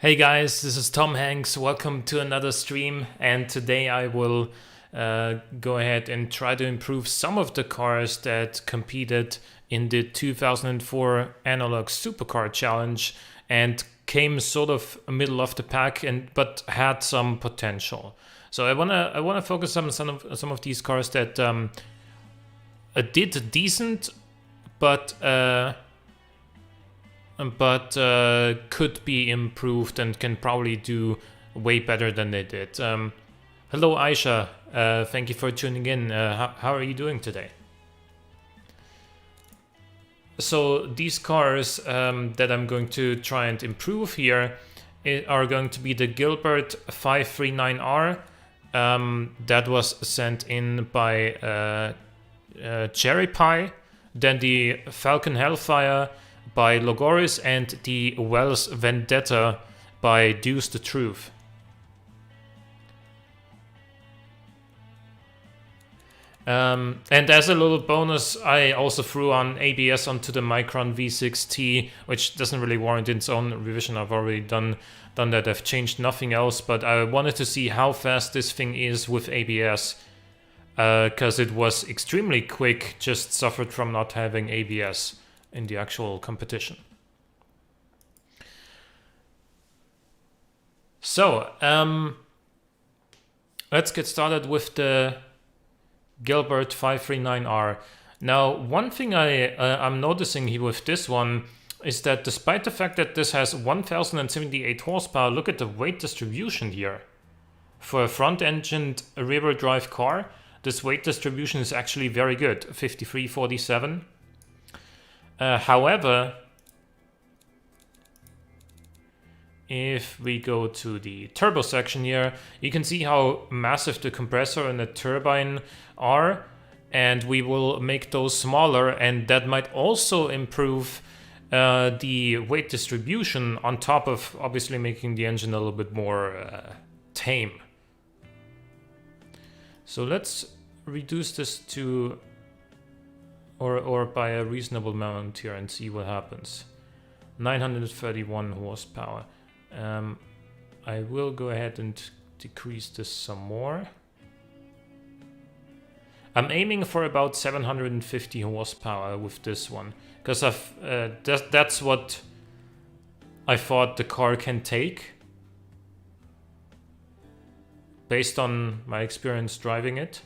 Hey guys, this is Tom Hanks. Welcome to another stream, and today I will go ahead and try to improve some of the cars that competed in the 2004 Analogue Supercar Challenge and came sort of middle of the pack, but had some potential. So I wanna focus on some of these cars that did decent, but could be improved and can probably do way better than they did. Hello, Aisha. Thank you for tuning in. How are you doing today? So these cars that I'm going to try and improve here are going to be the Gilbert 539R that was sent in by Cherry Pie, then the Falcon Hellfire by Logoris, and the Wells Vendetta by Deuce the Truth. And as a little bonus, I also threw on ABS onto the Micron V6T, which doesn't really warrant its own revision. I've already done that. I've changed nothing else, but I wanted to see how fast this thing is with ABS, because it was extremely quick, just suffered from not having ABS in the actual competition. So let's get started with the Gilbert 539R. Now, one thing I'm noticing here with this one is that despite the fact that this has 1078 horsepower, look at the weight distribution here. For a front-engined rear-wheel drive car, this weight distribution is actually very good, 53-47. However, if we go to the turbo section here, you can see how massive the compressor and the turbine are, and we will make those smaller, and that might also improve the weight distribution on top of obviously making the engine a little bit more tame. So let's reduce this to or by a reasonable amount here and see what happens. 931 horsepower. I will go ahead and decrease this some more. I'm aiming for about 750 horsepower with this one, because that's what I thought the car can take based on my experience driving it.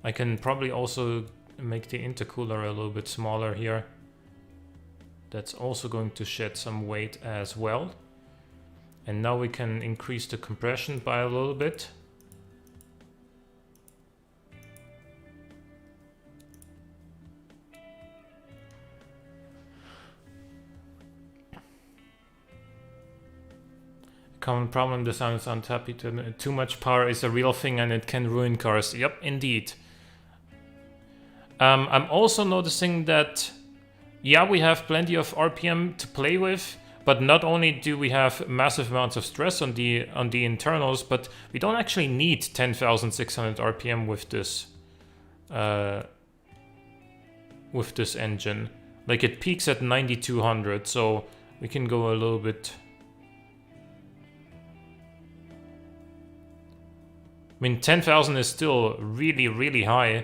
I can probably also make the intercooler a little bit smaller here. That's also going to shed some weight as well. And now we can increase the compression by a little bit. Common problem, the sound is unhappy. Too much power is a real thing and it can ruin cars. Yep, indeed. I'm also noticing that, yeah, we have plenty of RPM to play with, but not only do we have massive amounts of stress on the internals, but we don't actually need 10,600 RPM with this engine. Like, it peaks at 9,200, so we can go a little bit. I mean, 10,000 is still really, really high.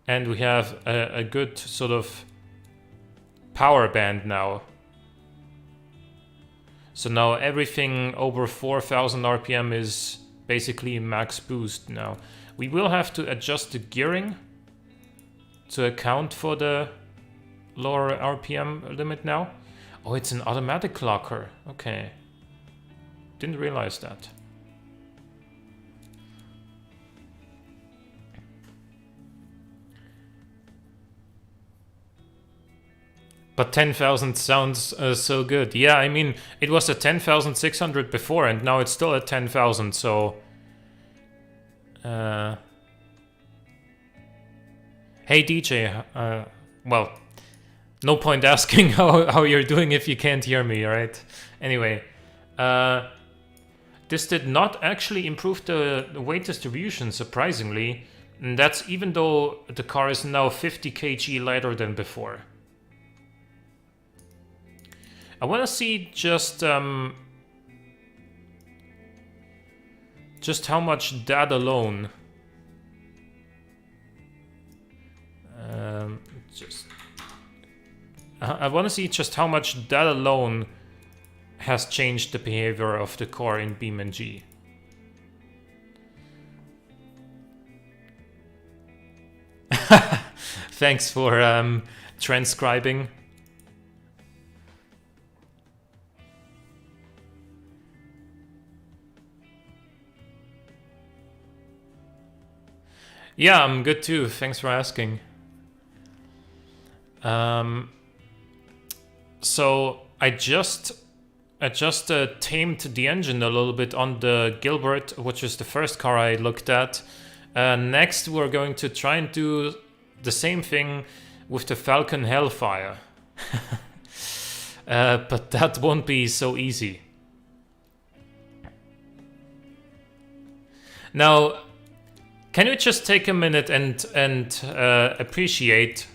And we have a good sort of power band now. So now everything over 4,000 RPM is basically max boost now. We will have to adjust the gearing to account for the lower RPM limit now. Oh, it's an automatic clocker. Okay. Didn't realize that. But 10,000 sounds so good. Yeah, I mean, it was at 10,600 before, and now it's still at 10,000, so... Hey DJ, well, No point asking how you're doing if you can't hear me, right? Anyway, this did not actually improve the weight distribution, surprisingly. And that's even though the car is now 50 kg lighter than before. I want to see just how much that alone I want to see just how much that alone has changed the behavior of the car in BeamNG. Thanks for transcribing. Yeah, I'm good too. Thanks for asking. So I just tamed the engine a little bit on the Gilbert, which is the first car I looked at. Next, we're going to try and do the same thing with the Falcon Hellfire. But that won't be so easy. Now, can you just take a minute and appreciate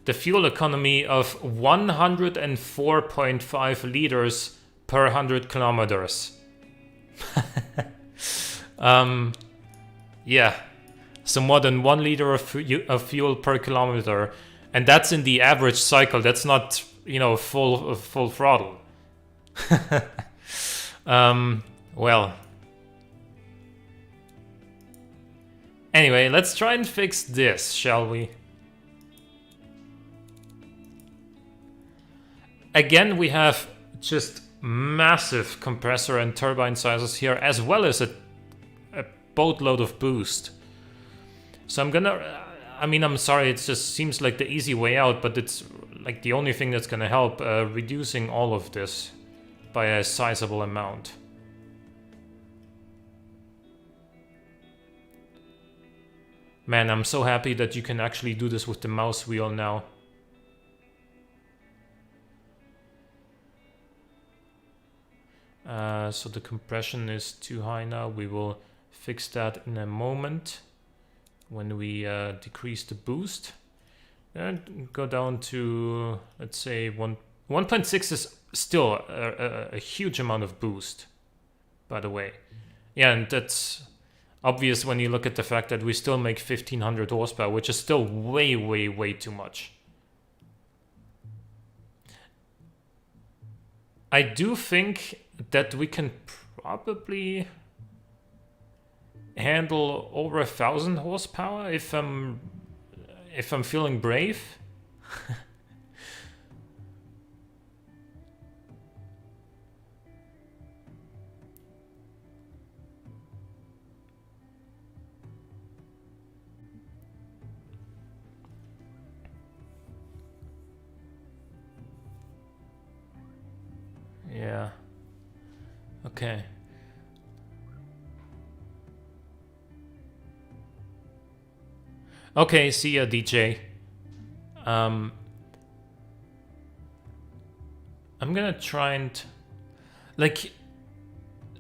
the fuel economy of 104.5 liters per 100 kilometers? Yeah, so more than 1 liter of fuel per kilometer, and that's in the average cycle. That's not, you know, full throttle. Well, anyway, let's try and fix this, shall we? Again, we have just massive compressor and turbine sizes here, as well as a boatload of boost. So I'm sorry, it just seems like the easy way out, but it's like the only thing that's gonna help reducing all of this by a sizable amount. Man, I'm so happy that you can actually do this with the mouse wheel now. So the compression is too high now. We will fix that in a moment when we decrease the boost. And go down to, let's say, 1.6 is still a huge amount of boost, by the way. Yeah, and that's obvious when you look at the fact that we still make 1500 horsepower, which is still way, way, way too much. I do think that we can probably handle over 1000 horsepower if I'm feeling brave. Yeah. Okay. Okay, see ya, DJ. I'm gonna try and... like,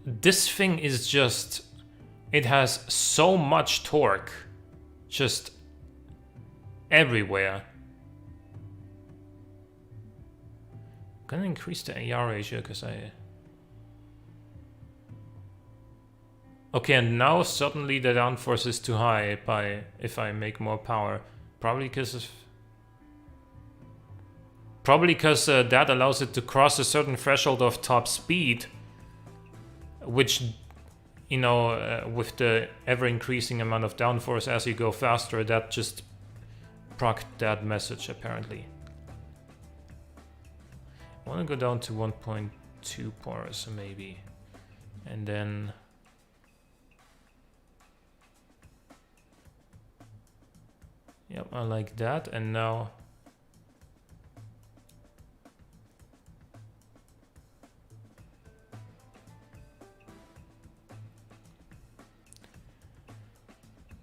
this thing is just... it has so much torque. Just... everywhere. I'm gonna increase the AR ratio, because I... okay, and now suddenly the downforce is too high if I make more power. Probably because that allows it to cross a certain threshold of top speed, which, you know, with the ever-increasing amount of downforce as you go faster, that just procced that message, apparently. I want to go down to 1.2 bars, maybe. And then... yep, I like that, and now...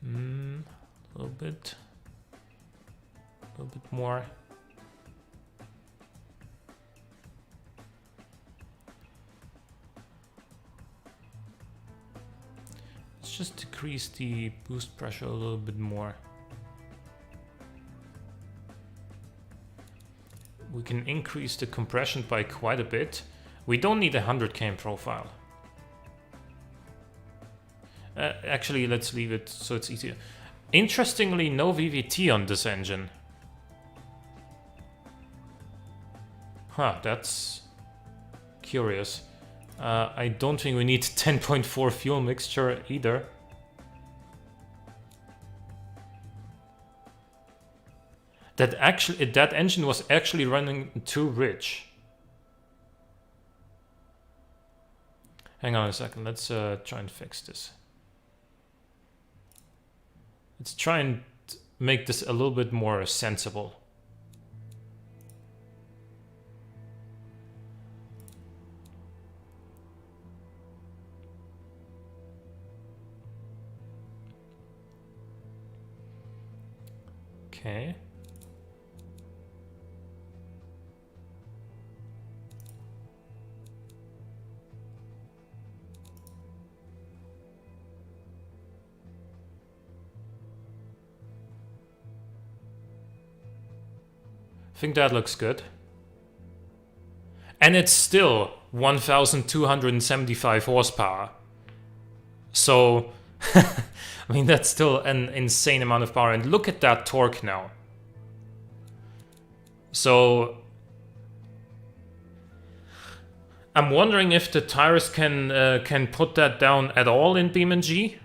a little bit A little bit more. Let's just decrease the boost pressure a little bit more. We can increase the compression by quite a bit. We don't need a 100 km profile. Actually, let's leave it so it's easier. Interestingly, no VVT on this engine. Huh, that's curious. I don't think we need 10.4 fuel mixture either. That engine was actually running too rich. Hang on a second, let's try and fix this. Let's try and make this a little bit more sensible. Okay. I think that looks good. And it's still 1,275 horsepower. So, I mean, that's still an insane amount of power. And look at that torque now. So, I'm wondering if the tires can put that down at all in BeamNG.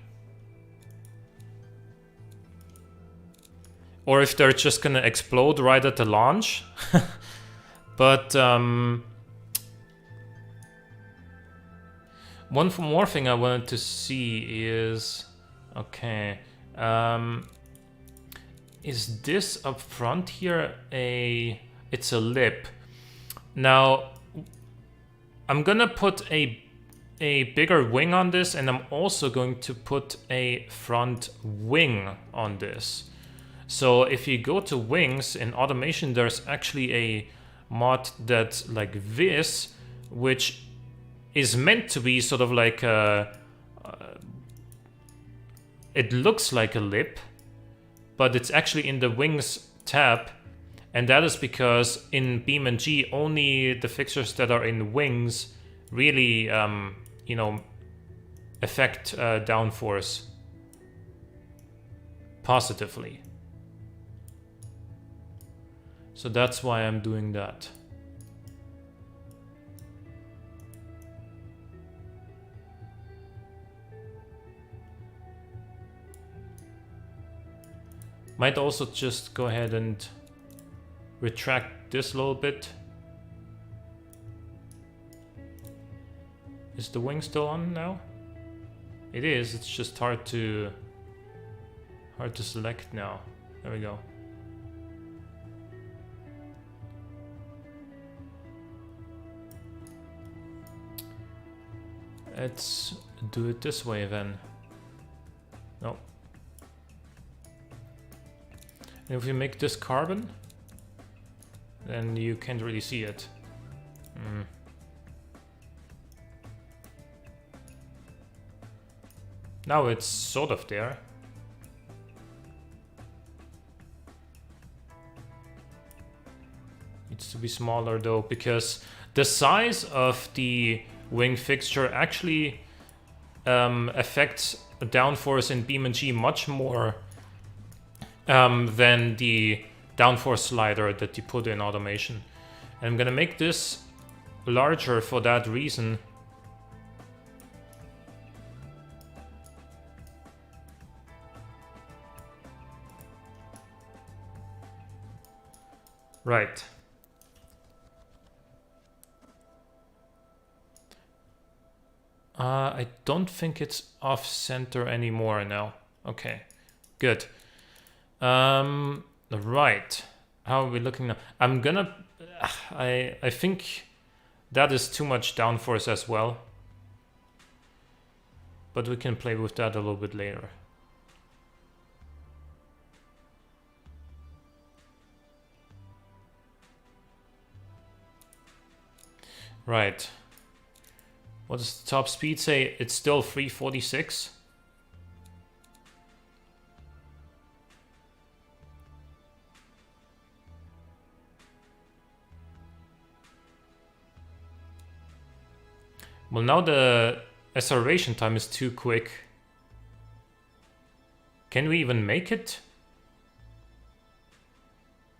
Or if they're just gonna explode right at the launch. But one more thing I wanted to see is, okay, is this up front here it's a lip. Now I'm gonna put a bigger wing on this, and I'm also going to put a front wing on this. So if you go to wings in automation, there's actually a mod that's like this, which is meant to be sort of like it looks like a lip, but it's actually in the wings tab, and that is because in BeamNG only the fixtures that are in wings really you know, affect downforce positively. So that's why I'm doing that. Might also just go ahead and retract this a little bit. Is the wing still on now? It is, it's just hard to select now. There we go. Let's do it this way then. No. And if we make this carbon, then you can't really see it. Now it's sort of there. Needs to be smaller though, because the size of the wing fixture actually affects downforce in BeamNG much more than the downforce slider that you put in automation. And I'm gonna make this larger for that reason. Right. I don't think it's off center anymore now. Okay, good. Right. How are we looking now? I'm gonna... I think that is too much downforce as well. But we can play with that a little bit later. Right. What does the top speed say? It's still 346. Well, now the acceleration time is too quick. Can we even make it?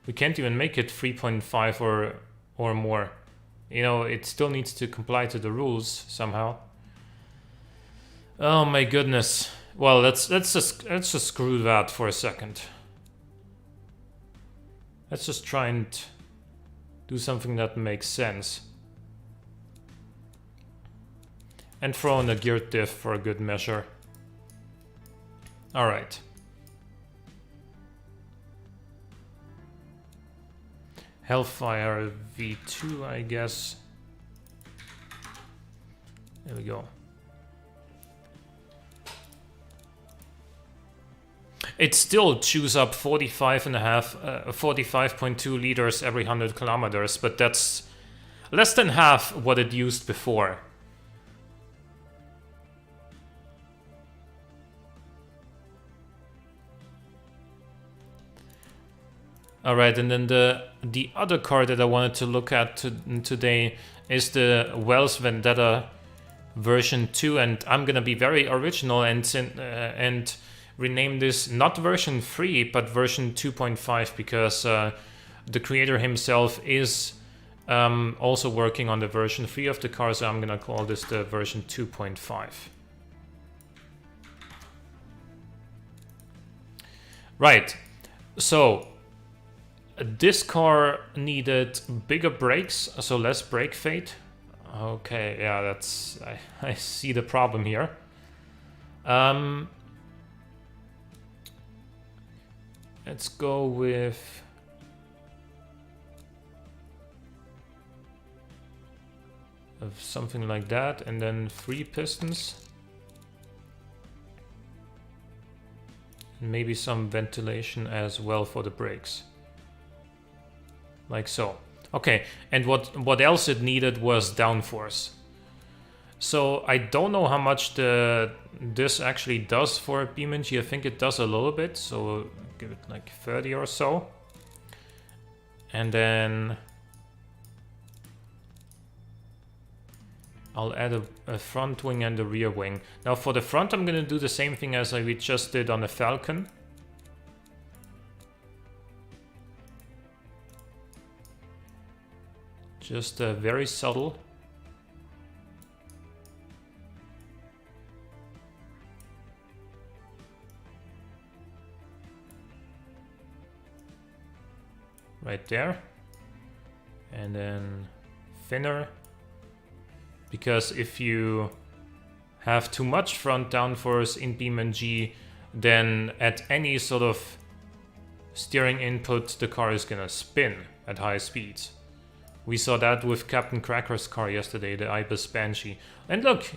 We can't even make it 3.5 or more. You know, it still needs to comply to the rules somehow. Oh my goodness. Well, let's just screw that for a second. Let's just try and do something that makes sense. And throw in a geared diff for a good measure. Alright. Hellfire V2, I guess. There we go. It still chews up 45.2 liters every 100 kilometers, but that's less than half what it used before. All right, and then the other car that I wanted to look at today is the Wells Vendetta version 2, and I'm gonna be very original and rename this not version 3 but version 2.5 because the creator himself is also working on the version 3 of the car, so I'm gonna call this the version 2.5. Right, so this car needed bigger brakes, so less brake fade. Okay, yeah, that's I see the problem here. Let's go with something like that, and then 3 pistons. And maybe some ventilation as well for the brakes. Like so. Okay, and what else it needed was downforce. So I don't know how much this actually does for BeamNG. I think it does a little bit, so give it like 30 or so. And then I'll add a front wing and a rear wing. Now for the front I'm gonna do the same thing as we just did on the Falcon. Just very subtle. Right there. And then thinner. Because if you have too much front downforce in BeamNG, then at any sort of steering input, the car is gonna spin at high speeds. We saw that with Captain Cracker's car yesterday, the Ibis Banshee. And look,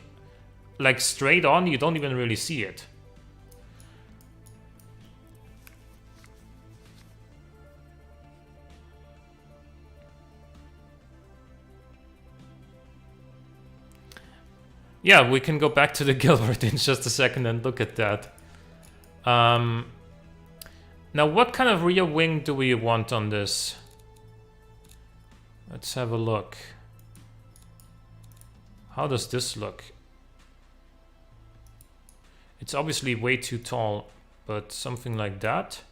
like straight on, you don't even really see it. Yeah, we can go back to the Gilbert in just a second and look at that. Now, what kind of rear wing do we want on this? Let's have a look. How does this look? It's obviously way too tall, but something like that.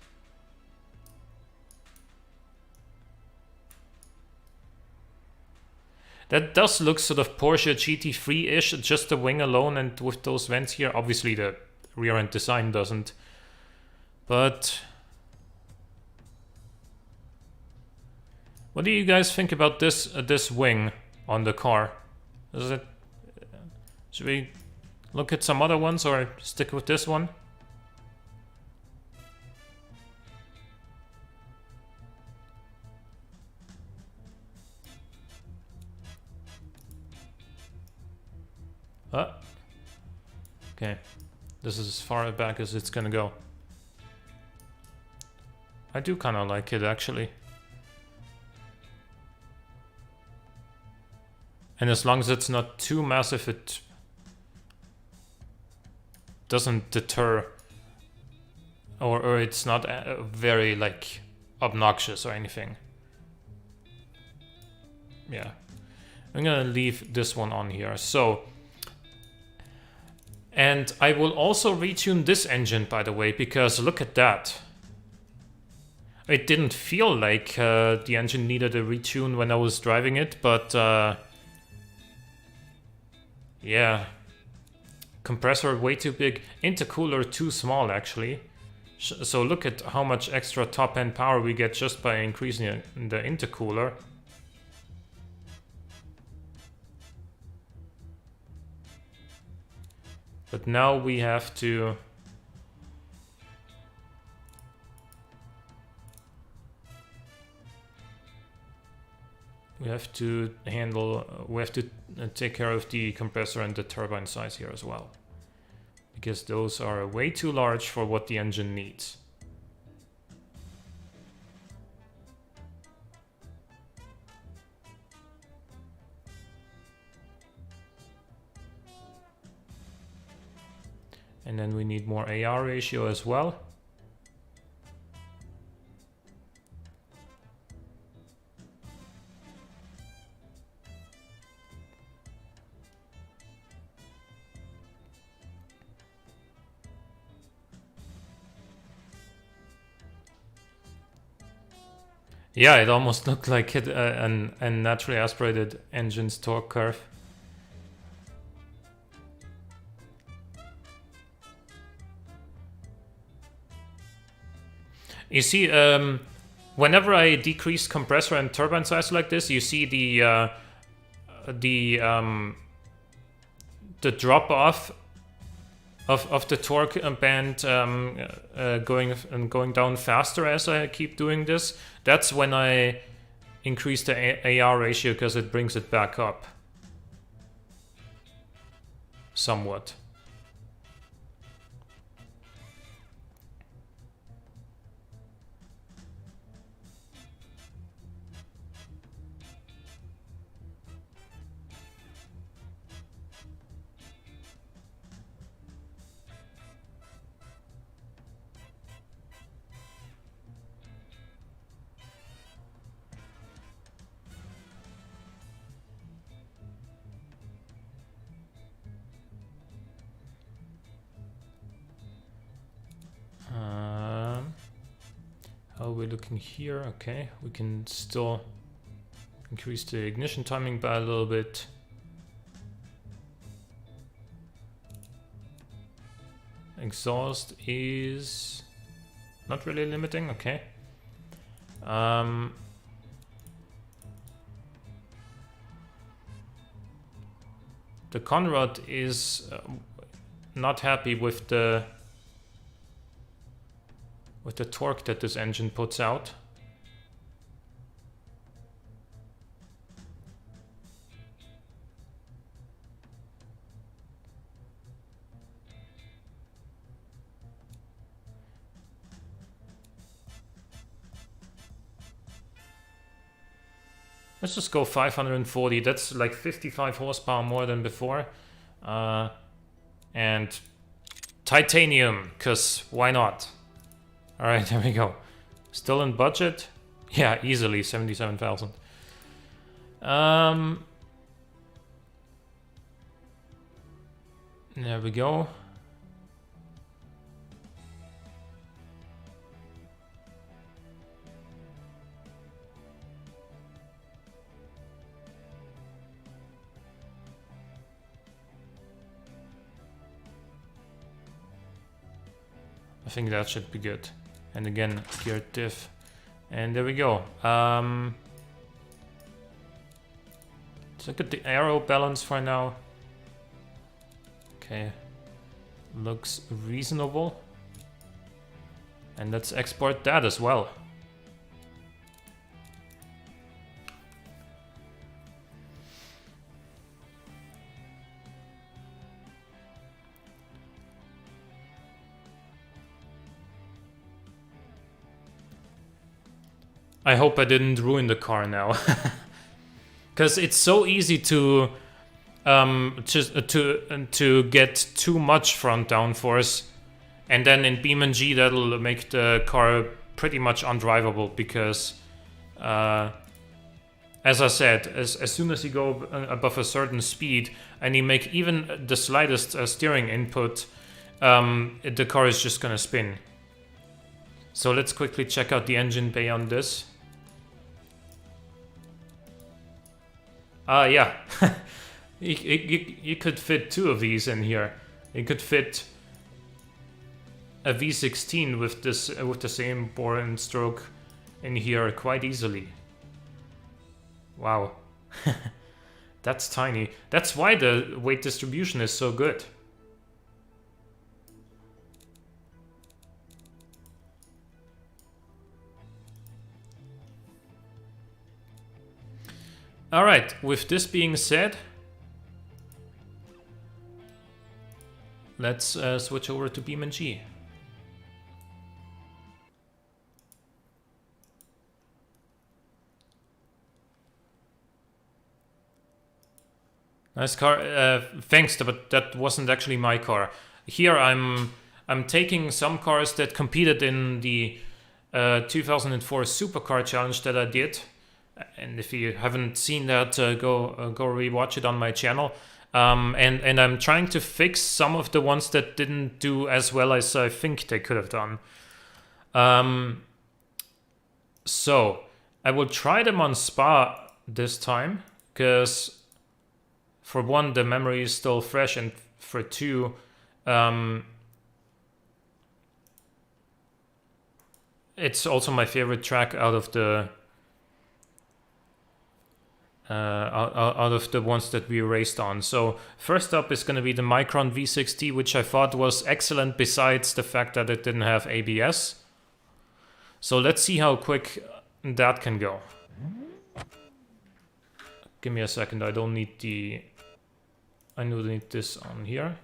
That does look sort of Porsche GT3-ish, just the wing alone and with those vents here. Obviously the rear end design doesn't. But what do you guys think about this wing on the car? Should we look at some other ones or stick with this one? Okay, this is as far back as it's gonna go. I do kind of like it actually. And as long as it's not too massive, it doesn't deter, or it's not very like obnoxious or anything. Yeah, I'm gonna leave this one on here. So, and I will also retune this engine, by the way, because look at that. It didn't feel like the engine needed a retune when I was driving it, but yeah. Compressor way too big, intercooler too small actually. So look at how much extra top end power we get just by increasing the intercooler. But now we have to handle, we have to take care of the compressor and the turbine size here as well, because those are way too large for what the engine needs. And then we need more AR ratio as well. Yeah, it almost looked like it, a naturally aspirated engine's torque curve. You see, whenever I decrease compressor and turbine size like this, you see the drop off of the torque band going down faster as I keep doing this. That's when I increase the AR ratio, because it brings it back up somewhat. How are we looking here? Okay, we can still increase the ignition timing by a little bit. Exhaust is not really limiting, okay. The Conrad is not happy with the torque that this engine puts out. Let's just go 540. That's like 55 horsepower more than before. And titanium, because why not? All right, there we go. Still in budget? Yeah, easily 77,000. There we go. I think that should be good. And again, gear diff. And there we go. Let's look at the aero balance for now. Okay. Looks reasonable. And let's export that as well. I hope I didn't ruin the car now. because it's so easy to to get too much front downforce, and then in BeamNG that'll make the car pretty much undrivable because, as I said, as soon as you go above a certain speed and you make even the slightest steering input, the car is just gonna spin. So let's quickly check out the engine bay on this. Yeah. You could fit 2 of these in here. You could fit a V16 with this with the same bore and stroke in here quite easily. Wow. That's tiny. That's why the weight distribution is so good. Alright, with this being said, let's switch over to BeamNG. Nice car. Thanks, but that wasn't actually my car. Here I'm taking some cars that competed in the 2004 Supercar challenge that I did. And if you haven't seen that, go rewatch it on my channel. And I'm trying to fix some of the ones that didn't do as well as I think they could have done. So I will try them on Spa this time, because for one, the memory is still fresh, and for two, it's also my favorite track out of the ones that we raced on. So first up is going to be the Micron V60, which I thought was excellent besides the fact that it didn't have ABS. So let's see how quick that can go. Give me a second, I don't need the... I need this on here.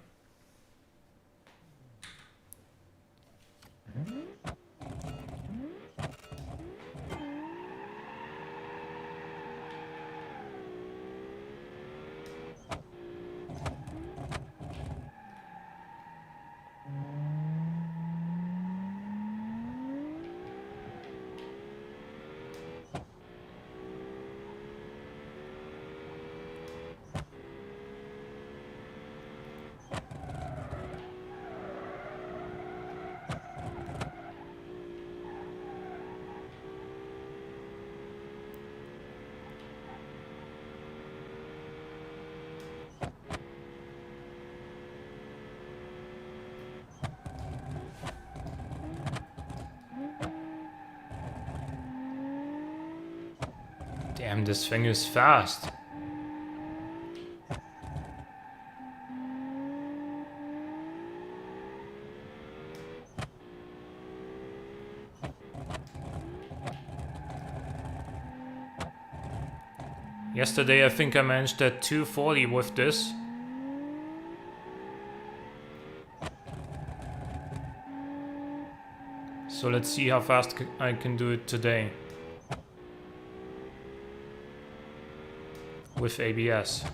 Damn, this thing is fast. Yesterday I think I managed at 240 with this. So let's see how fast I can do it today. With ABS.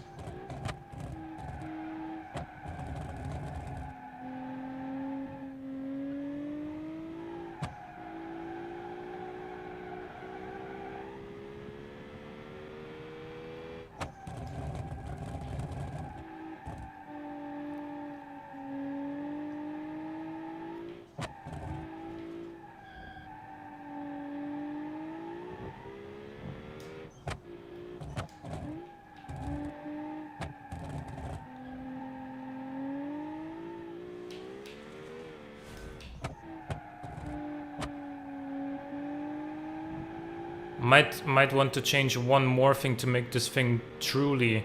Might want to change one more thing to make this thing truly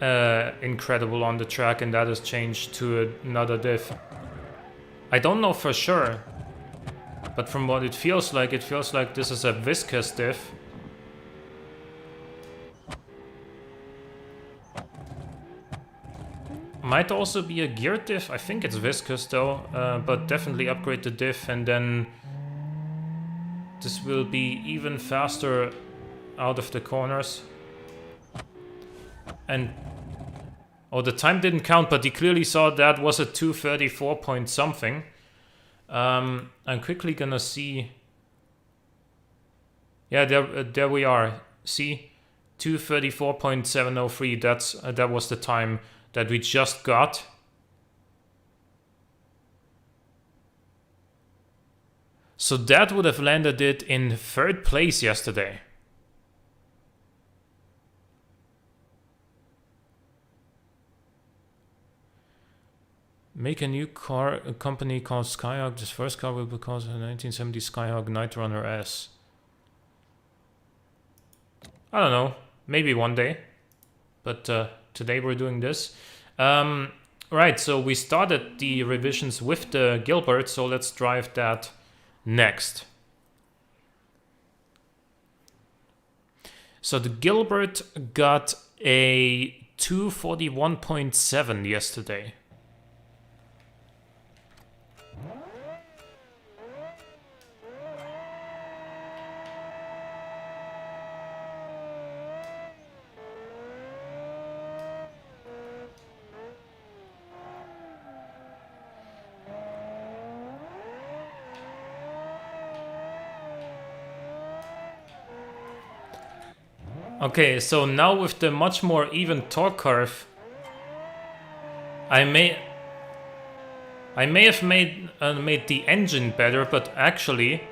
incredible on the track, and that is change to another diff. I don't know for sure, but from what it feels like this is a viscous diff. Might also be a gear diff. I think it's viscous though, but definitely upgrade the diff, and then this will be even faster out of the corners. And oh, the time didn't count, but he clearly saw that was a 2:34 point something. I'm quickly gonna see. Yeah, there we are. See, 2:34.703. That was the time that we just got. So that would have landed it in 3rd place yesterday. Make a new car, a company called Skyhawk. This first car will be called the 1970 Skyhawk Night Runner S. I don't know, maybe one day. But today we're doing this. Right, so we started the revisions with the Gilbert, so let's drive that next. So the Gilbert got a 241.7 yesterday. Okay, so now with the much more even torque curve, I may have made the engine better, but actually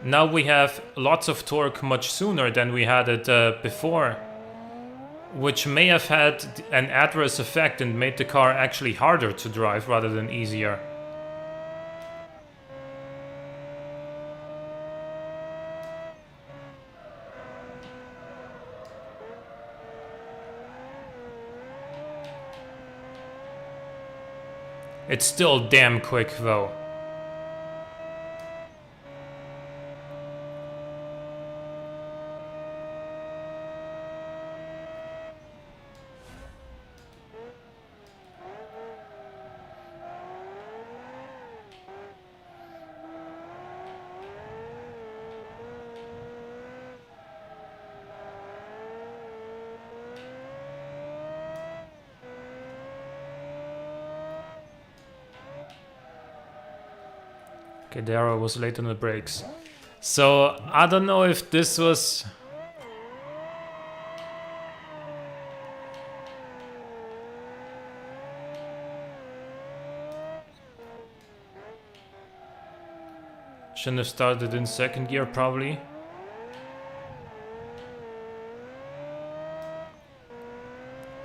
now we have lots of torque much sooner than we had it before, which may have had an adverse effect and made the car actually harder to drive rather than easier. It's still damn quick though. Okay, there I was late on the brakes. So, I don't know if this was... Shouldn't have started in 2nd gear, probably.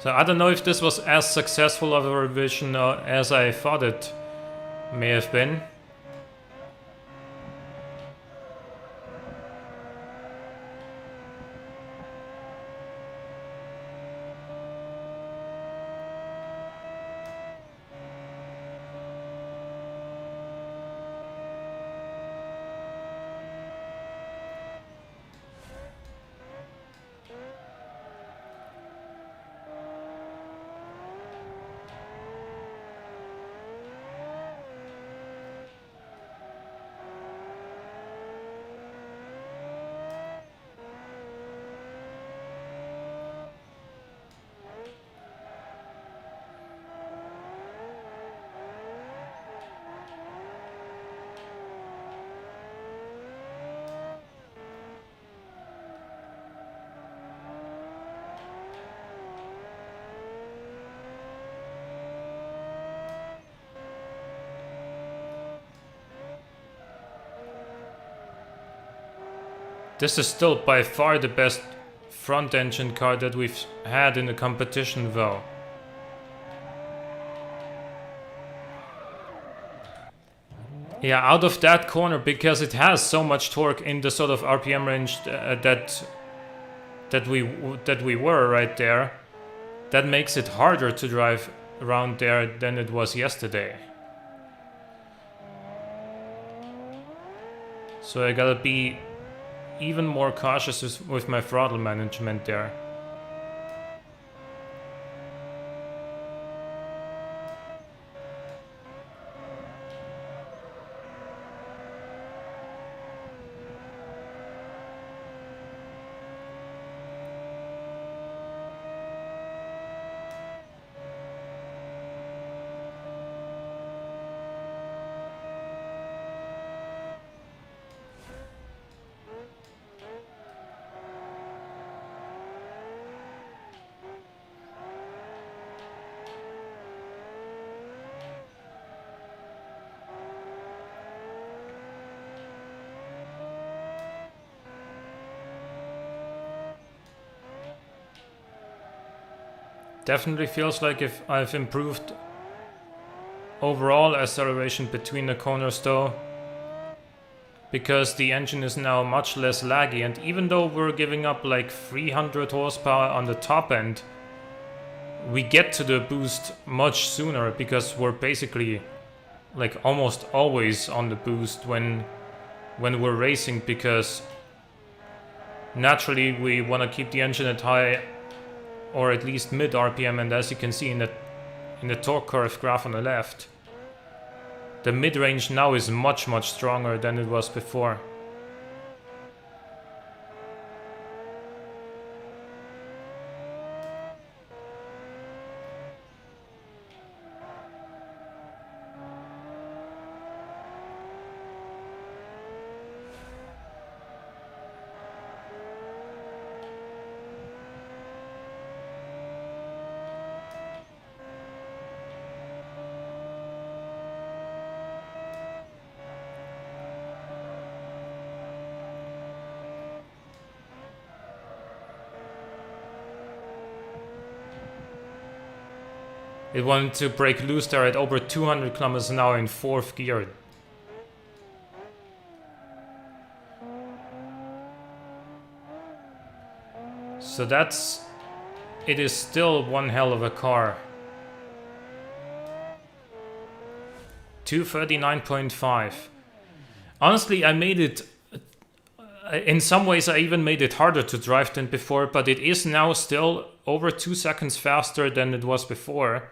So, I don't know if this was as successful of a revision as I thought it may have been. This is still by far the best front engine car that we've had in the competition though. Yeah, out of that corner, because it has so much torque in the sort of RPM range that we were right there, that makes it harder to drive around there than it was yesterday. So I gotta be even more cautious with my throttle management there. definitely feels like if I've improved overall acceleration between the corners though, because the engine is now much less laggy, and even though we're giving up like 300 horsepower on the top end, we get to the boost much sooner because we're basically like almost always on the boost when we're racing, because naturally we want to keep the engine at high or at least mid RPM, and as you can see in the torque curve graph on the left, the mid-range now is much stronger than it was before. It wanted to break loose there at over 200 kilometers an hour in 4th gear. So it is still one hell of a car. 239.5. Honestly, I made it, in some ways I even made it harder to drive than before, but it is now still over 2 seconds faster than it was before.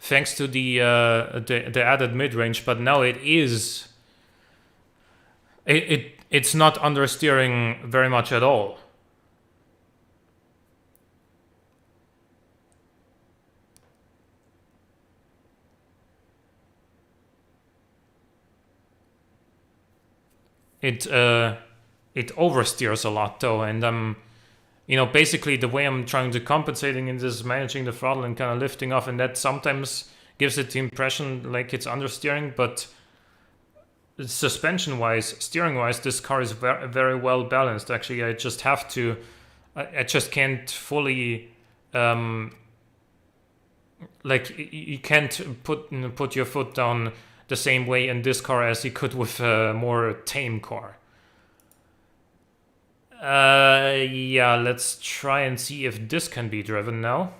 Thanks to the added mid-range, but now it's not understeering very much at all. It oversteers a lot though, and you know, basically the way I'm trying to compensating in this is managing the throttle and kind of lifting off, and that sometimes gives it the impression like it's understeering, but suspension-wise, steering-wise, this car is very, very well balanced. Actually, I just have to, I just can't fully, like you can't put your foot down the same way in this car as you could with a more tame car. Yeah, let's try and see if this can be driven now.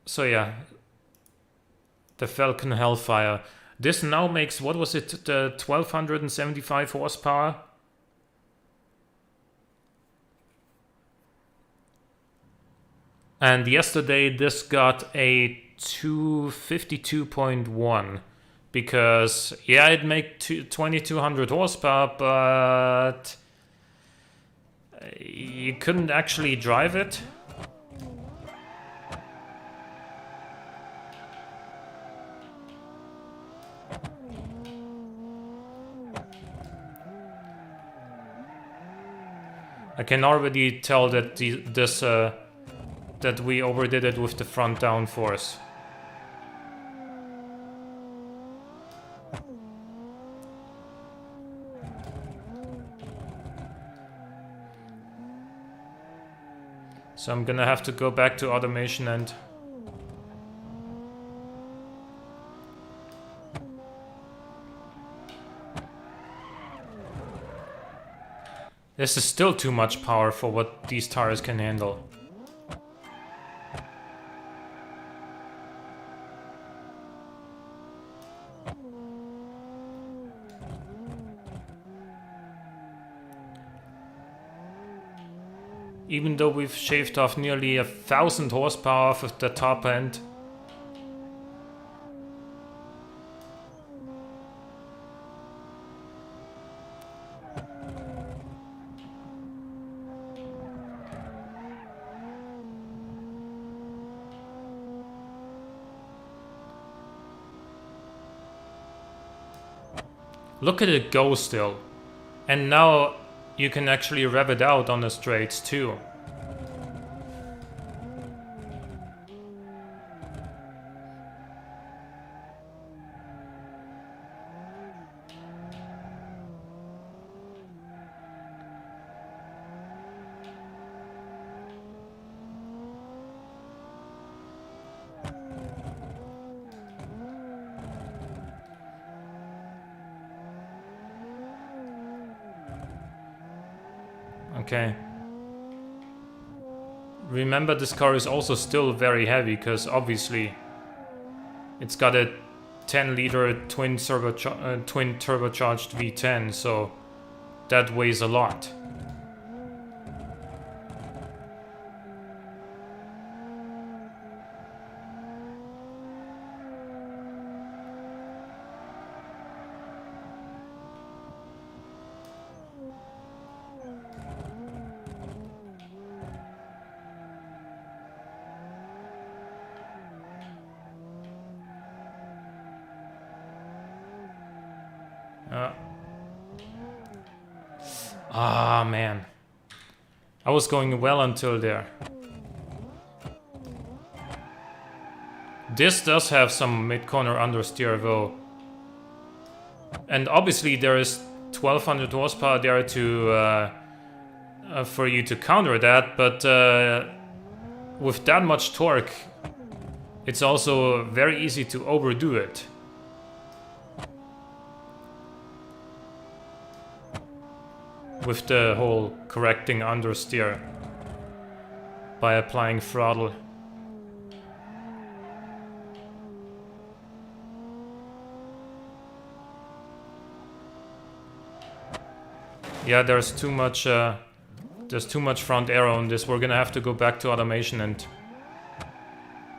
So yeah, the Falcon Hellfire. This now makes, what was it, the 1275 horsepower? And yesterday this got a 252.1. Because, yeah, it made 2200 horsepower, but you couldn't actually drive it. I can already tell that that we overdid it with the front downforce. So I'm gonna have to go back to automation and this is still too much power for what these tires can handle. Even though we've shaved off nearly 1000 horsepower off of the top end. Look at it go still. And now you can actually rev it out on the straights too. Okay. Remember, this car is also still very heavy, because obviously it's got a 10-liter twin turbocharged V10, so that weighs a lot. Ah, man. I was going well until there. This does have some mid-corner understeer though. And obviously there is 1200 horsepower there to for you to counter that, but with that much torque, it's also very easy to overdo it. With the whole correcting understeer by applying throttle. Yeah, there's too much front aero on this. We're gonna have to go back to automation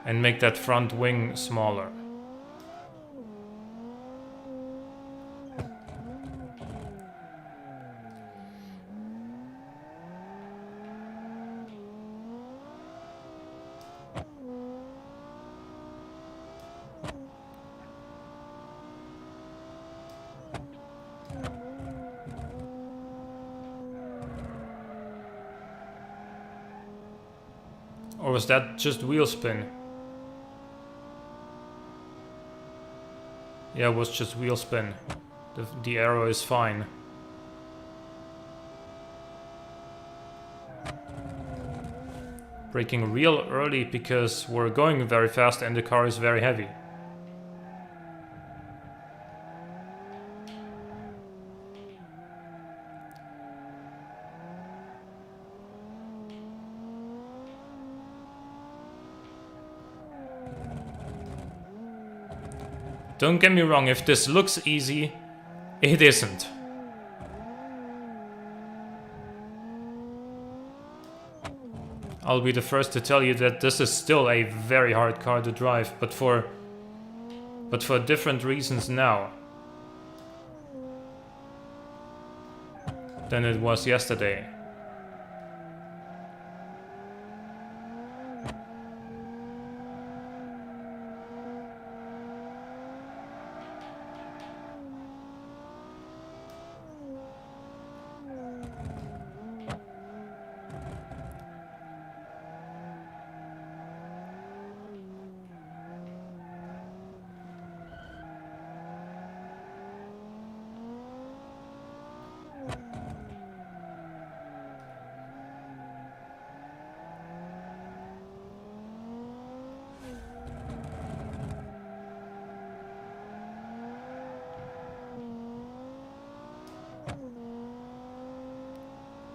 and make that front wing smaller. Or was that just wheel spin? Yeah, it was just wheel spin. The arrow is fine. Braking real early because we're going very fast and the car is very heavy. Don't get me wrong, if this looks easy, it isn't. I'll be the first to tell you that this is still a very hard car to drive, but for different reasons now than it was yesterday.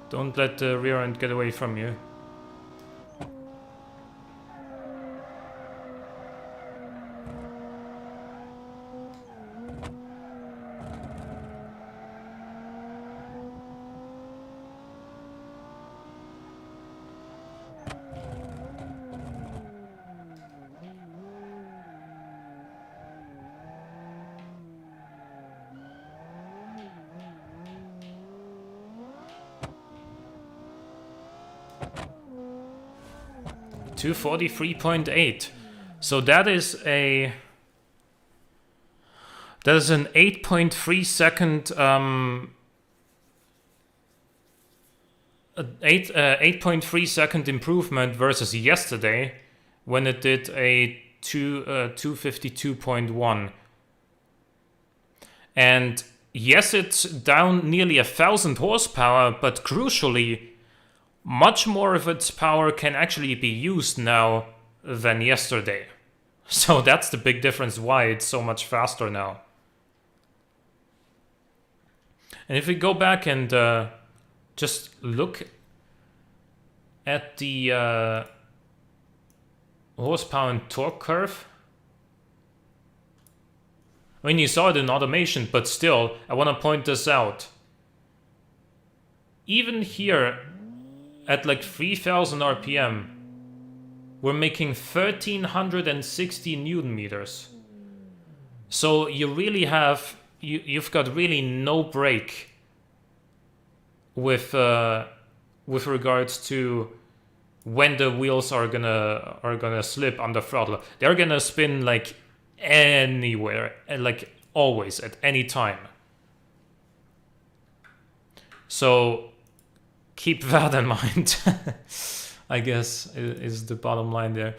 Don't let the rear end get away from you. $243.8. So that is an 8.3 second 8.3 second improvement versus yesterday when it did a 252.1. And yes, it's down nearly 1,000 horsepower, but crucially, much more of its power can actually be used now than yesterday. So that's the big difference why it's so much faster now. And if we go back and just look at the horsepower and torque curve. I mean, you saw it in automation, but still, I want to point this out. Even here, at like 3000 RPM, we're making 1360 Newton meters. So you really have, you've got really no brake with regards to when the wheels are gonna slip on the throttle. They're gonna spin like anywhere, like always, at any time. So keep that in mind, I guess, is the bottom line there.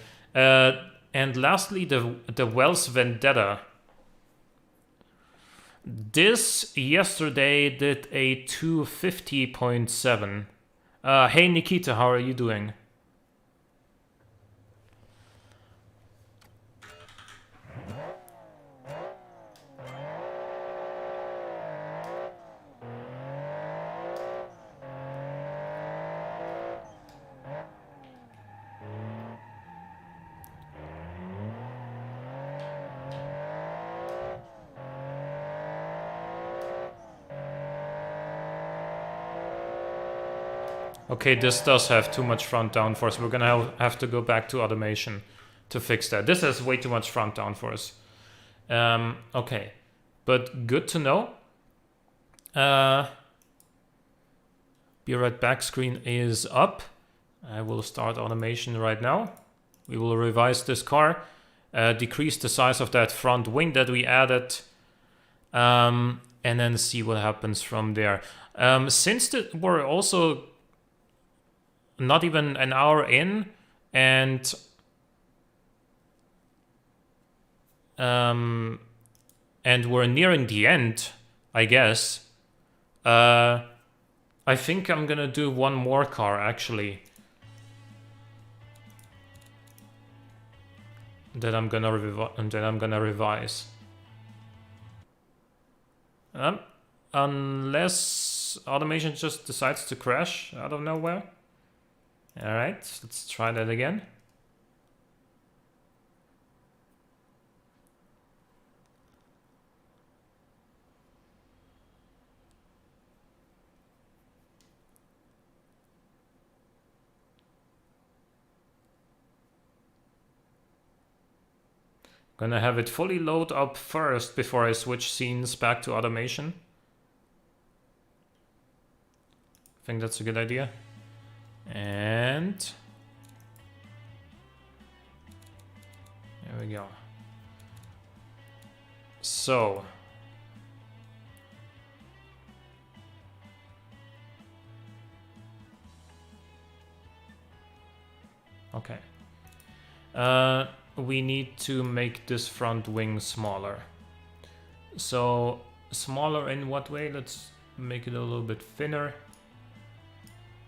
And lastly, the Wells Vendetta. This yesterday did a 250.7. Hey Nikita, how are you doing? Okay, this does have too much front downforce. We're gonna have to go back to automation to fix that. This has way too much front downforce. Okay, but good to know. Be right back screen is up. I will start automation right now. We will revise this car, decrease the size of that front wing that we added, and then see what happens from there. Since we're also not even an hour in, and we're nearing the end, I guess. I think I'm gonna do one more car actually. That I'm gonna revise. Unless automation just decides to crash out of nowhere. Alright, let's try that again. Gonna have it fully load up first before I switch scenes back to automation. I think that's a good idea. And there we go. So okay, we need to make this front wing smaller. So smaller in what way? Let's make it a little bit thinner.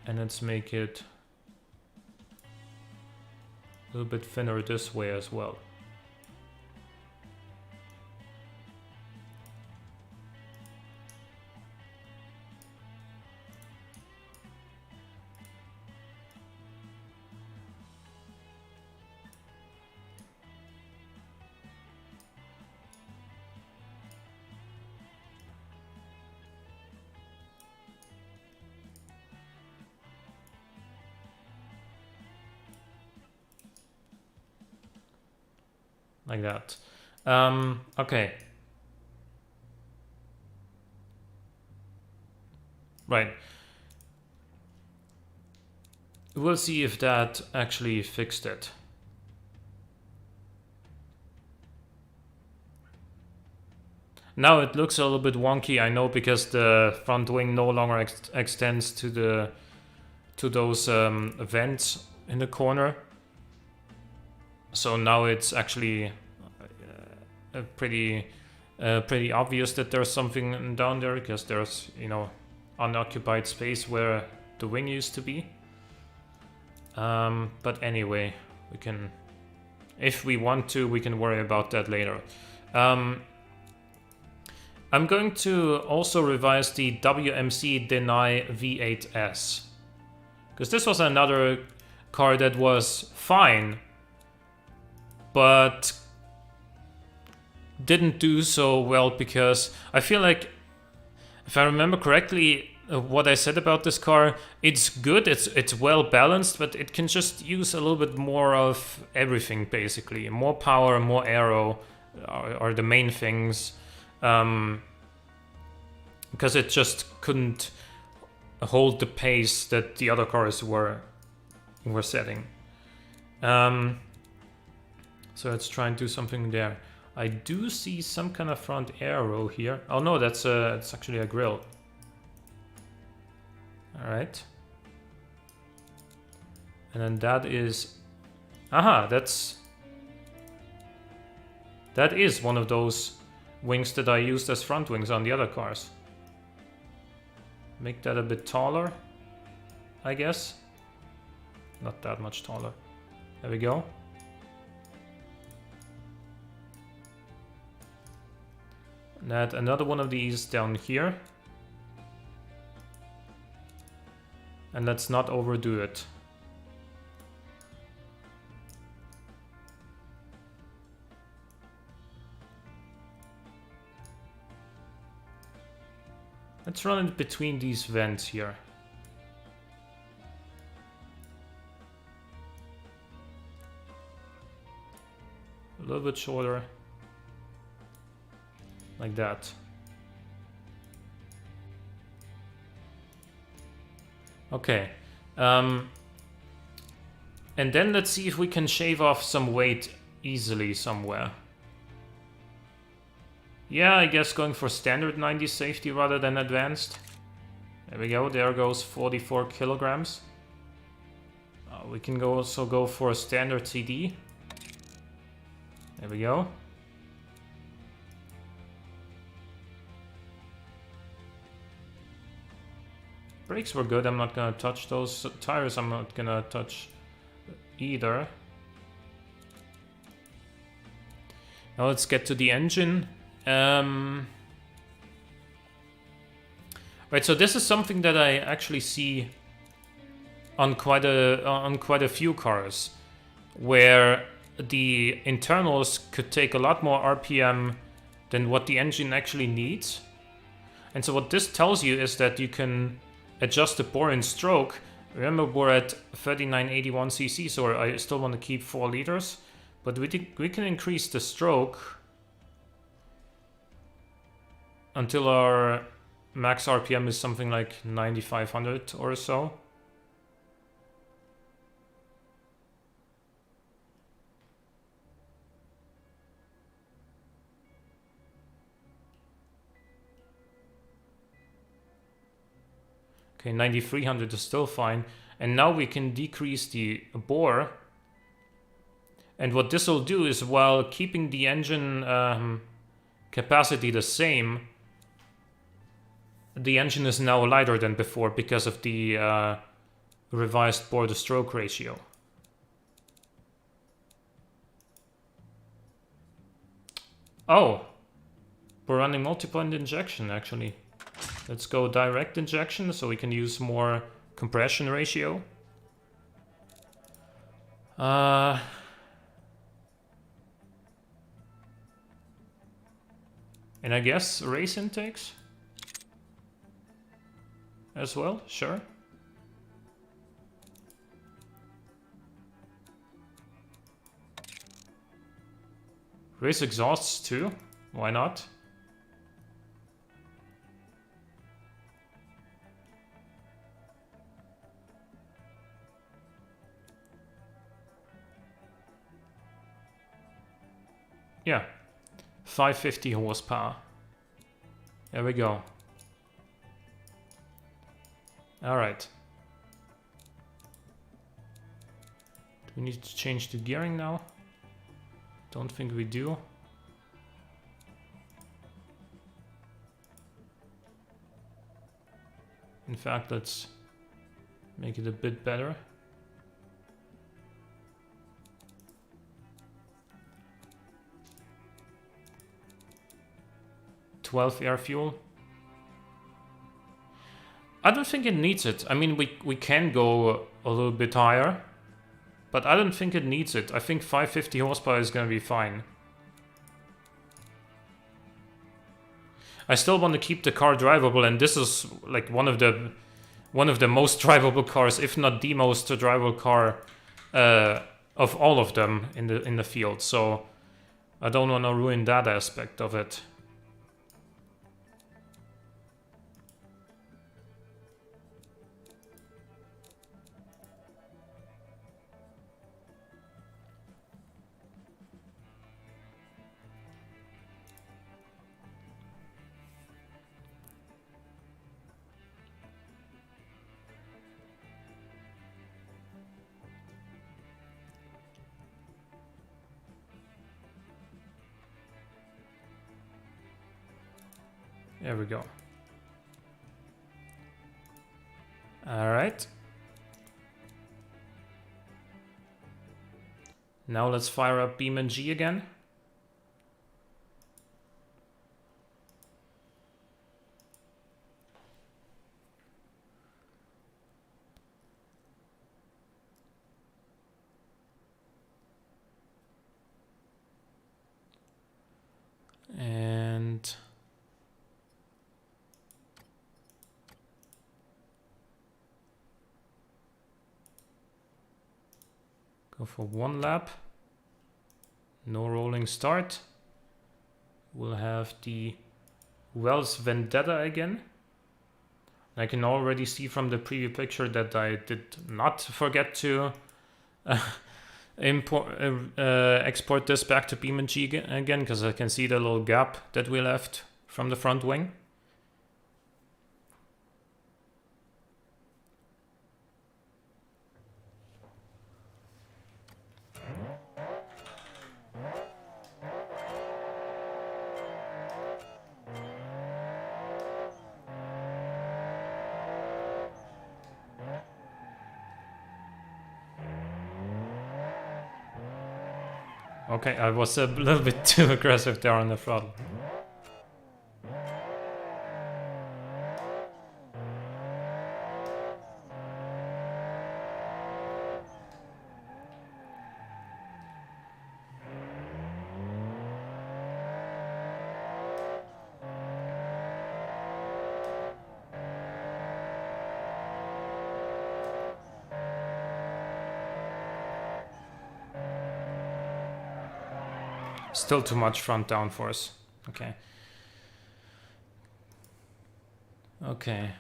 And let's make it a little bit thinner this way as well. Like that. Okay. Right. We'll see if that actually fixed it. Now it looks a little bit wonky, I know, because the front wing no longer extends to those vents in the corner. So now it's actually pretty obvious that there's something down there, because there's, you know, unoccupied space where the wing used to be. But anyway, we can, if we want to, we can worry about that later. I'm going to also revise the WMC Deny V8S. Because this was another car that was fine, but didn't do so well because I feel like, if I remember correctly, what I said about this car, it's good, it's well balanced, but it can just use a little bit more of everything, basically. More power, more aero are the main things, because it just couldn't hold the pace that the other cars were setting. So let's try and do something there. I do see some kind of front aero here. Oh no, it's actually a grille. All right. And then that is... Aha, that is one of those wings that I used as front wings on the other cars. Make that a bit taller, I guess. Not that much taller. There we go. And add another one of these down here. And let's not overdo it. Let's run it between these vents here. A little bit shorter. Like that. Okay. And then let's see if we can shave off some weight easily somewhere. Yeah, I guess going for standard 90 safety rather than advanced. There we go, there goes 44 kilograms. We can also go for a standard CD. There we go. Brakes were good, I'm not gonna touch those. Tires I'm not gonna touch either. Now let's get to the engine. Right, so this is something that I actually see on quite a few cars, where the internals could take a lot more RPM than what the engine actually needs. And so what this tells you is that you can adjust the bore and stroke. Remember, we're at 3981 cc, so I still want to keep 4 liters, but we can increase the stroke until our max RPM is something like 9500 or so. Okay, 9300 is still fine. And now we can decrease the bore. And what this will do is, while keeping the engine capacity the same, the engine is now lighter than before because of the revised bore-to-stroke ratio. Oh, we're running multi-point injection actually. Let's go direct injection so we can use more compression ratio. And I guess race intakes as well, sure. Race exhausts too, why not? Yeah, 550 horsepower. There we go. All right. Do we need to change the gearing now? Don't think we do. In fact, let's make it a bit better. (12 air fuel). I don't think it needs it. I mean, we can go a little bit higher, but I don't think it needs it. I think 550 horsepower is gonna be fine. I still want to keep the car drivable, and this is like one of the most drivable cars, if not the most drivable car of all of them in the field. So I don't want to ruin that aspect of it. There we go. All right. Now let's fire up BeamNG again. And go for one lap. No rolling start. We'll have the Wells Vendetta again. I can already see from the preview picture that I did not forget to export this back to BeamNG again, because I can see the little gap that we left from the front wing. Okay, I was a little bit too aggressive there on the throttle. Still too much front downforce. Okay. Okay.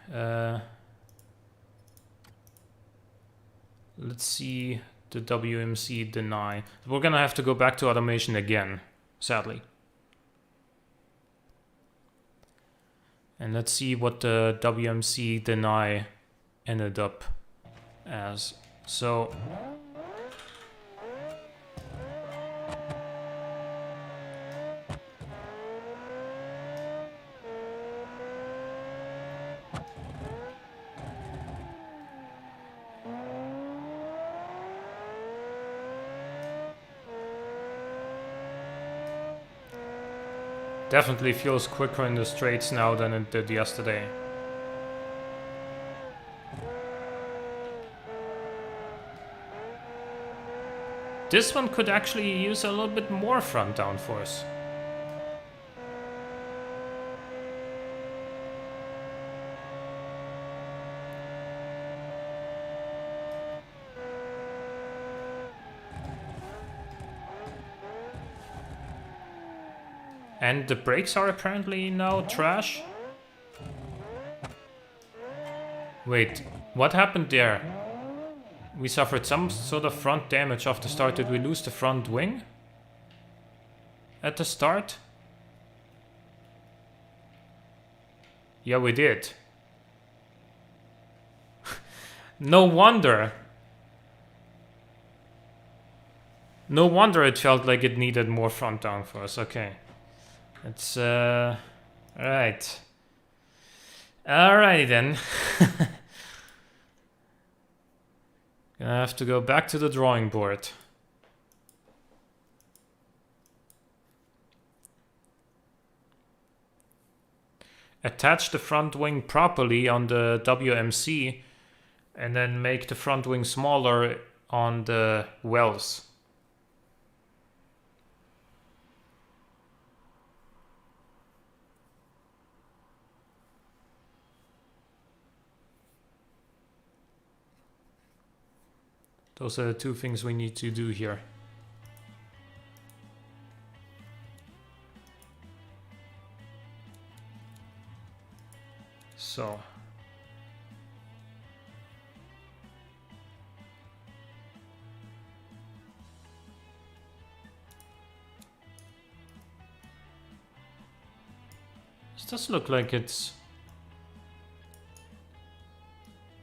Let's see the WMC deny. We're gonna have to go back to automation again, sadly. And let's see what the WMC deny ended up as. So definitely feels quicker in the straights now than it did yesterday. This one could actually use a little bit more front downforce. And the brakes are apparently now trash. Wait, what happened there? We suffered some sort of front damage off the start. Did we lose the front wing at the start? Yeah, we did. No wonder. No wonder it felt like it needed more front downforce. Okay. It's alright. Alrighty then. Gonna have to go back to the drawing board. attach the front wing properly on the WMC and then make the front wing smaller on the wells. Those are the two things we need to do here. So. This does look like it's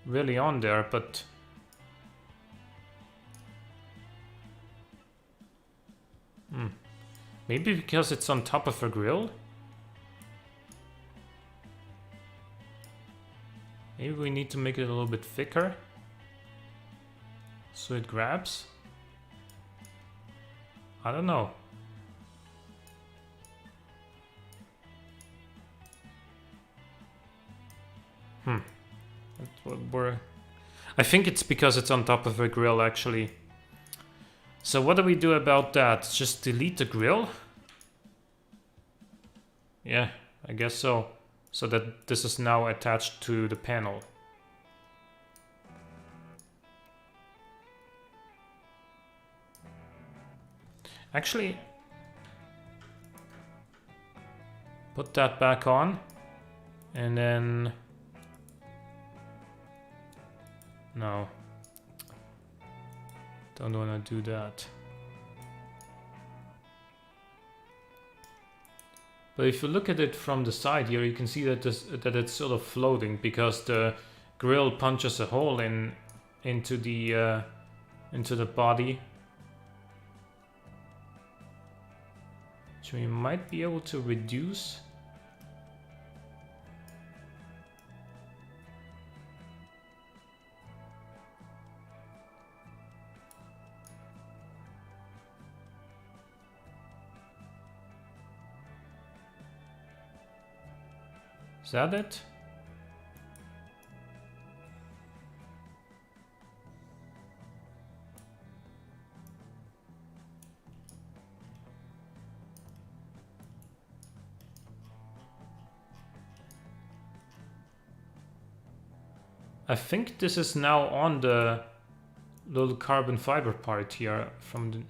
really on there, but maybe because it's on top of a grill? Maybe we need to make it a little bit thicker so it grabs? I don't know. I think it's because it's on top of a grill, actually. So what do we do about that? Just delete the grill? Yeah, I guess so. So that this is now attached to the panel. Actually, put that back on, and then no, don't want to do that. But if you look at it from the side here, you can see that that it's sort of floating because the grill punches a hole into the body. So we might be able to reduce. Is that it? I think this is now on the little carbon fiber part here from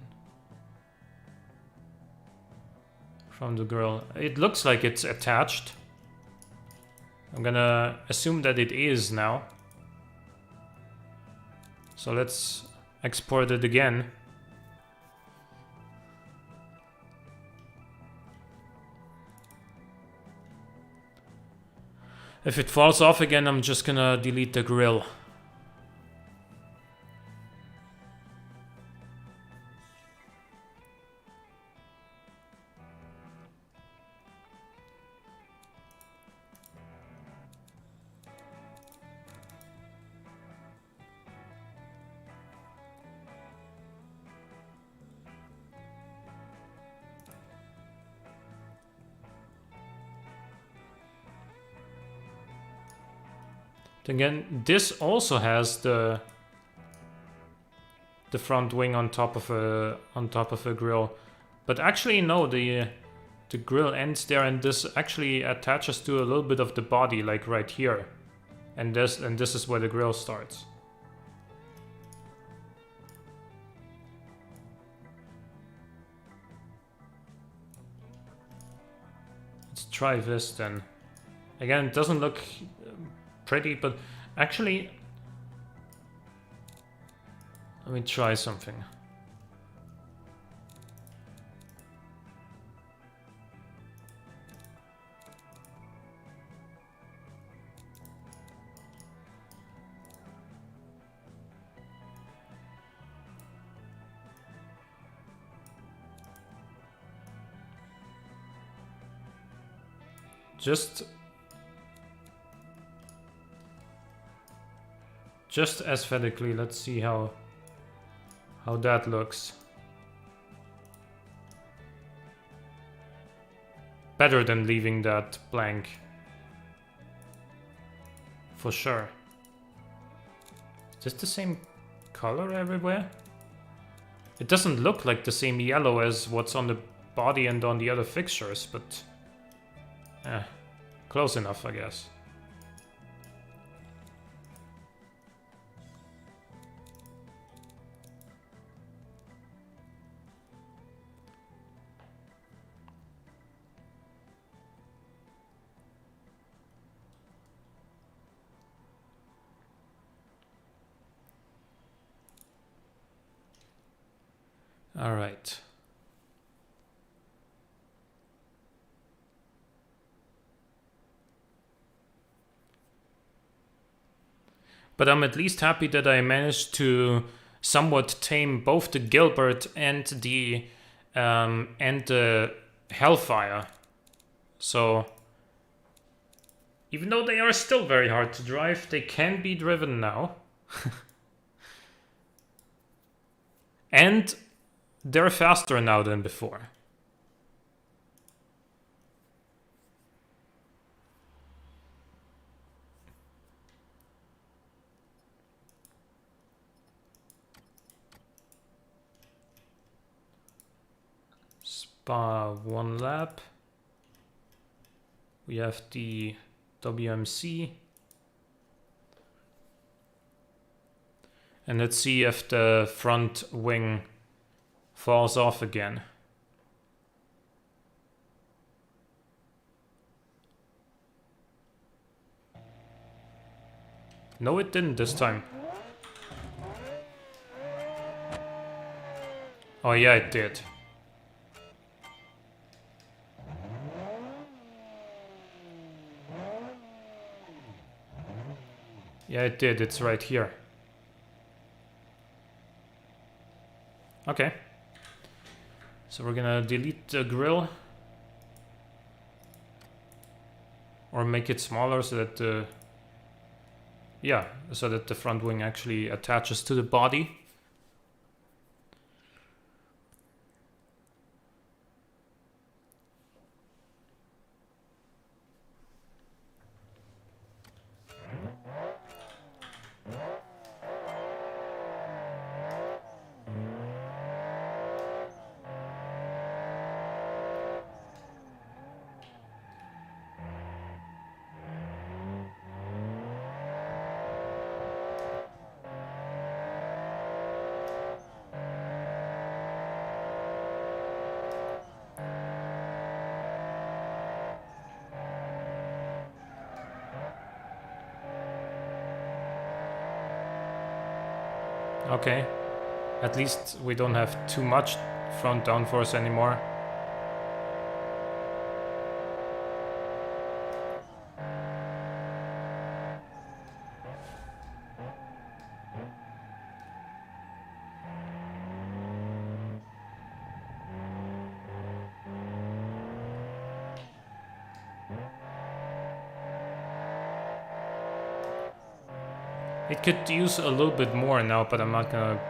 the grill. It looks like it's attached. I'm gonna assume that it is now. So let's export it again. If it falls off again, I'm just gonna delete the grill. Again, this also has the front wing on top of a grill, but actually no, the grill ends there, and this actually attaches to a little bit of the body, like right here, and this is where the grill starts. Let's try this then. Again, it doesn't look pretty, but actually, let me try something. Just aesthetically, let's see how that looks. Better than leaving that blank. for sure. Is this the same color everywhere? It doesn't look like the same yellow as what's on the body and on the other fixtures, but close enough, I guess. All right. But I'm at least happy that I managed to somewhat tame both the Gilbert and the Hellfire. So even though they are still very hard to drive, they can be driven now. And they're faster now than before. Spa 1 lap. We have the WMC. And let's see if the front wing falls off again. No, it didn't this time. Oh yeah, it did. Yeah, it did. It's right here. Okay. So we're gonna delete the grill. Or make it smaller so that the... Yeah, so that the front wing actually attaches to the body. Okay, at least we don't have too much front downforce anymore. It could use a little bit more now, but I'm not gonna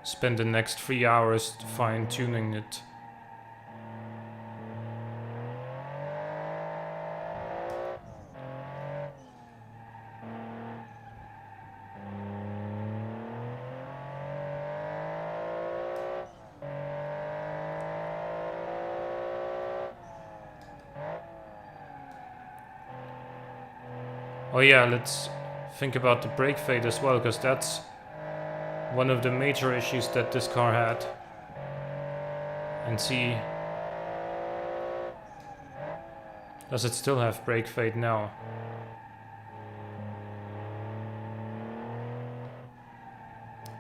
spend the next 3 hours fine-tuning it. Oh yeah, let's think about the brake fade as well, because that's one of the major issues that this car had. And see... Does it still have brake fade now?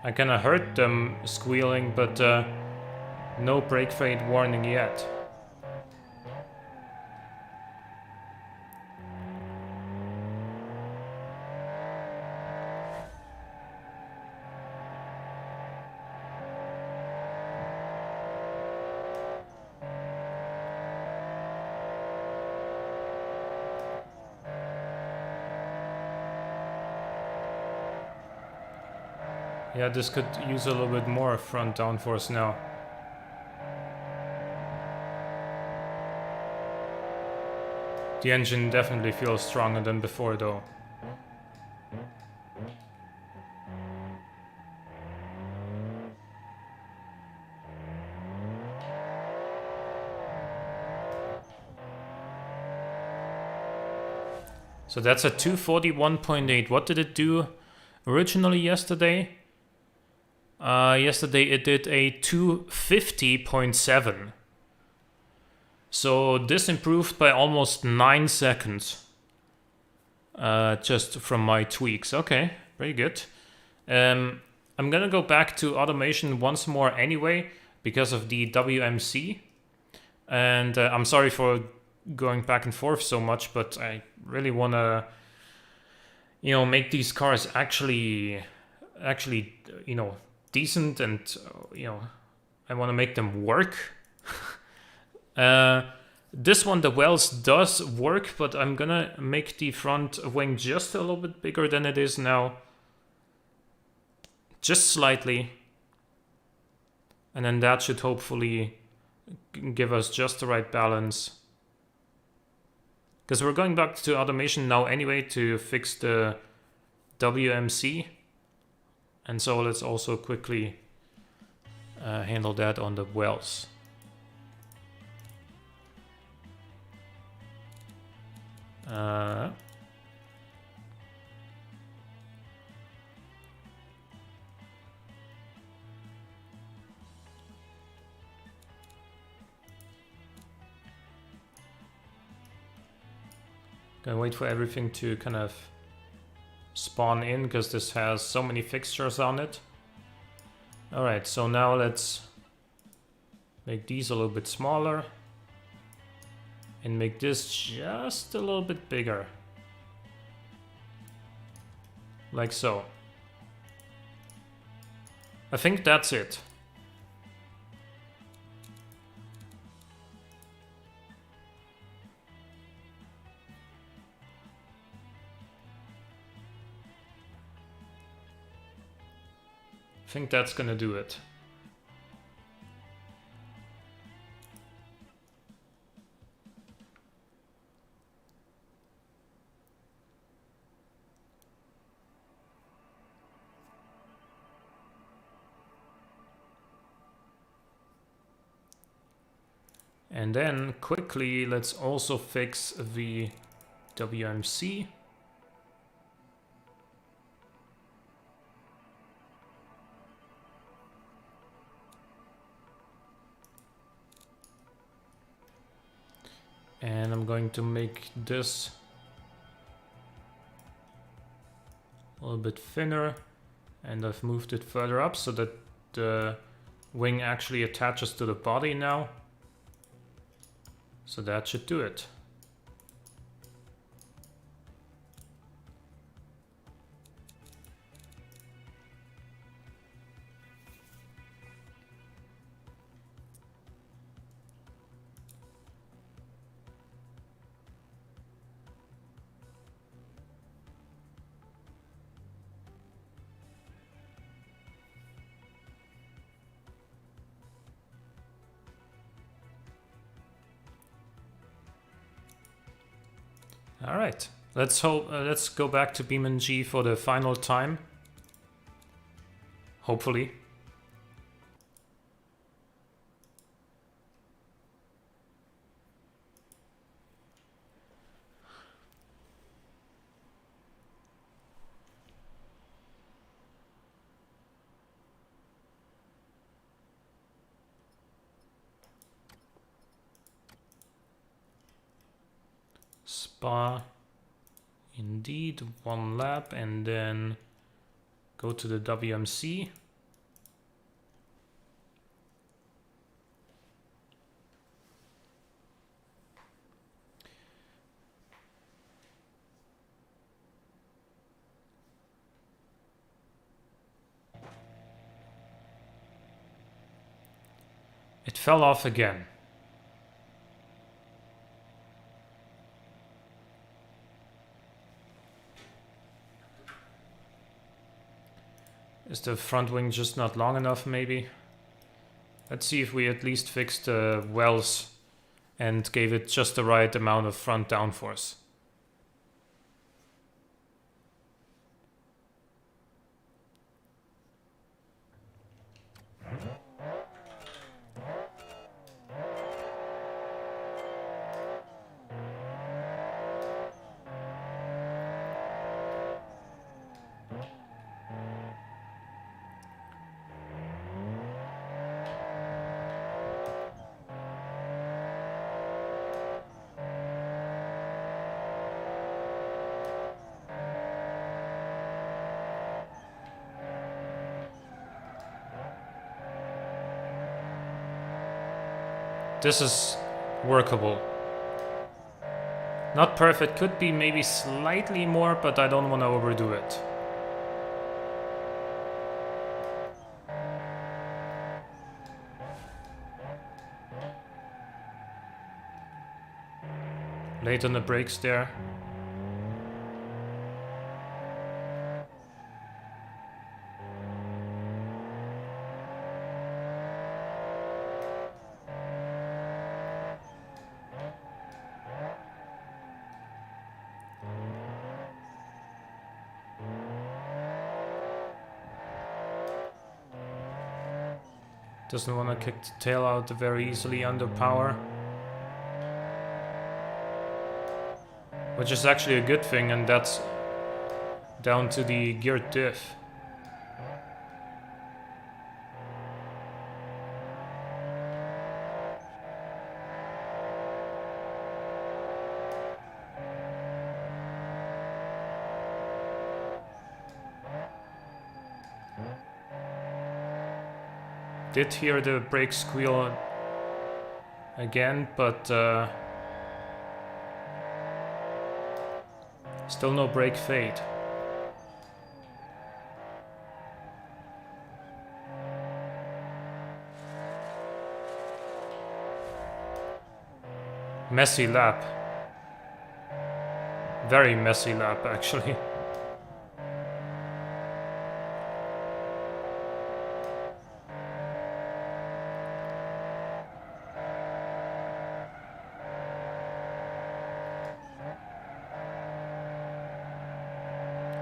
I kinda heard them squealing, but no brake fade warning yet. Yeah, this could use a little bit more front downforce now. The engine definitely feels stronger than before though. So that's a 241.8. What did it do originally yesterday? Yesterday it did a 250.7. So this improved by almost 9 seconds. Just from my tweaks. Okay, very good. I'm gonna go back to automation once more anyway, because of the WMC. And I'm sorry for going back and forth so much, but I really wanna, make these cars actually, decent, and I wanna make them work. This one, the wells does work, but I'm gonna make the front wing just a little bit bigger than it is now. Just slightly. And then that should hopefully give us just the right balance. Because we're going back to automation now anyway to fix the WMC. And so let's also quickly handle that on the wells. Gonna wait for everything to kind of spawn in, because this has so many fixtures on it. Alright, so now let's make these a little bit smaller. And make this just a little bit bigger. Like so. I think that's it. I think that's gonna do it. And then quickly, let's also fix the WMC. And I'm going to make this a little bit thinner. And I've moved it further up so that the wing actually attaches to the body now. So that should do it. All right, let's go back to BeamNG for the final time. Hopefully. Spa, indeed, 1 lap, and then go to the WMC. It fell off again. Is the front wing just not long enough, maybe? Let's see if we at least fix the wells and gave it just the right amount of front downforce. This is workable. Not perfect, could be maybe slightly more, but I don't want to overdo it. Late on the brakes there. Doesn't want to kick the tail out very easily under power. Which is actually a good thing, and that's down to the geared diff. Did hear the brake squeal again, but still no brake fade. Messy lap. Very messy lap, actually.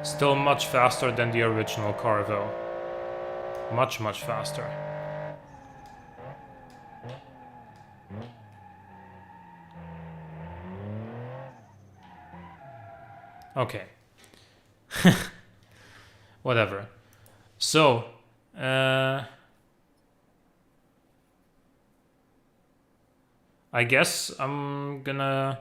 Still much faster than the original car though. Much faster. Okay. Whatever. So, I guess I'm gonna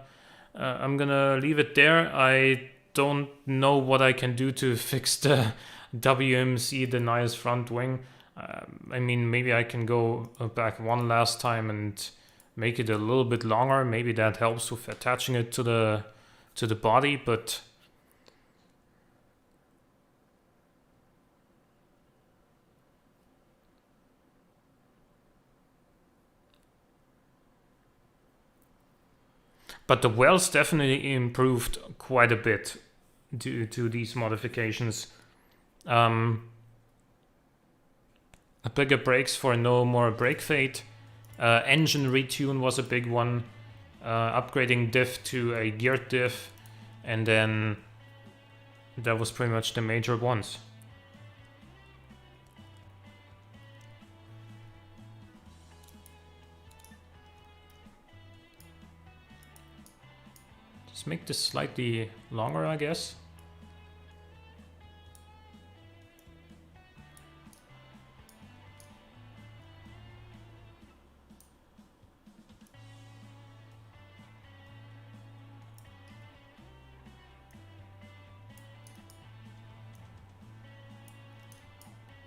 leave it there. I don't know what I can do to fix the WMC denies front wing. I mean, maybe I can go back one last time and make it a little bit longer. Maybe that helps with attaching it to the body, but the wells definitely improved quite a bit due to these modifications. Bigger brakes for no more brake fade. Engine retune was a big one. Upgrading diff to a geared diff. And then that was pretty much the major ones. Let's make this slightly longer, I guess.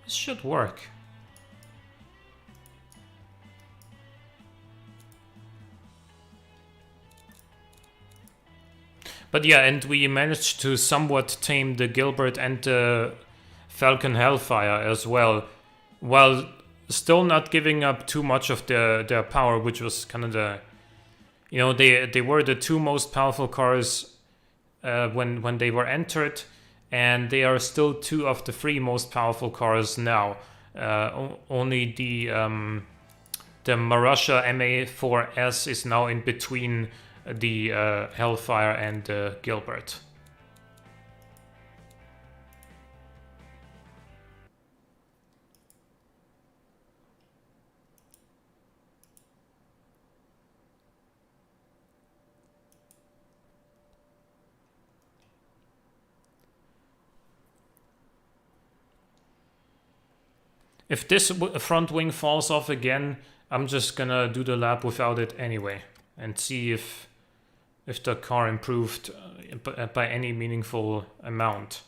This should work. But yeah, and we managed to somewhat tame the Gilbert and the Falcon Hellfire as well, while still not giving up too much of their power, which was kind of the, you know, they were the two most powerful cars when they were entered, and they are still two of the three most powerful cars now. Only the the Marussia MA4S is now in between the Hellfire and the Gilbert. If this front wing falls off again, I'm just gonna do the lap without it anyway and see if the car improved by any meaningful amount.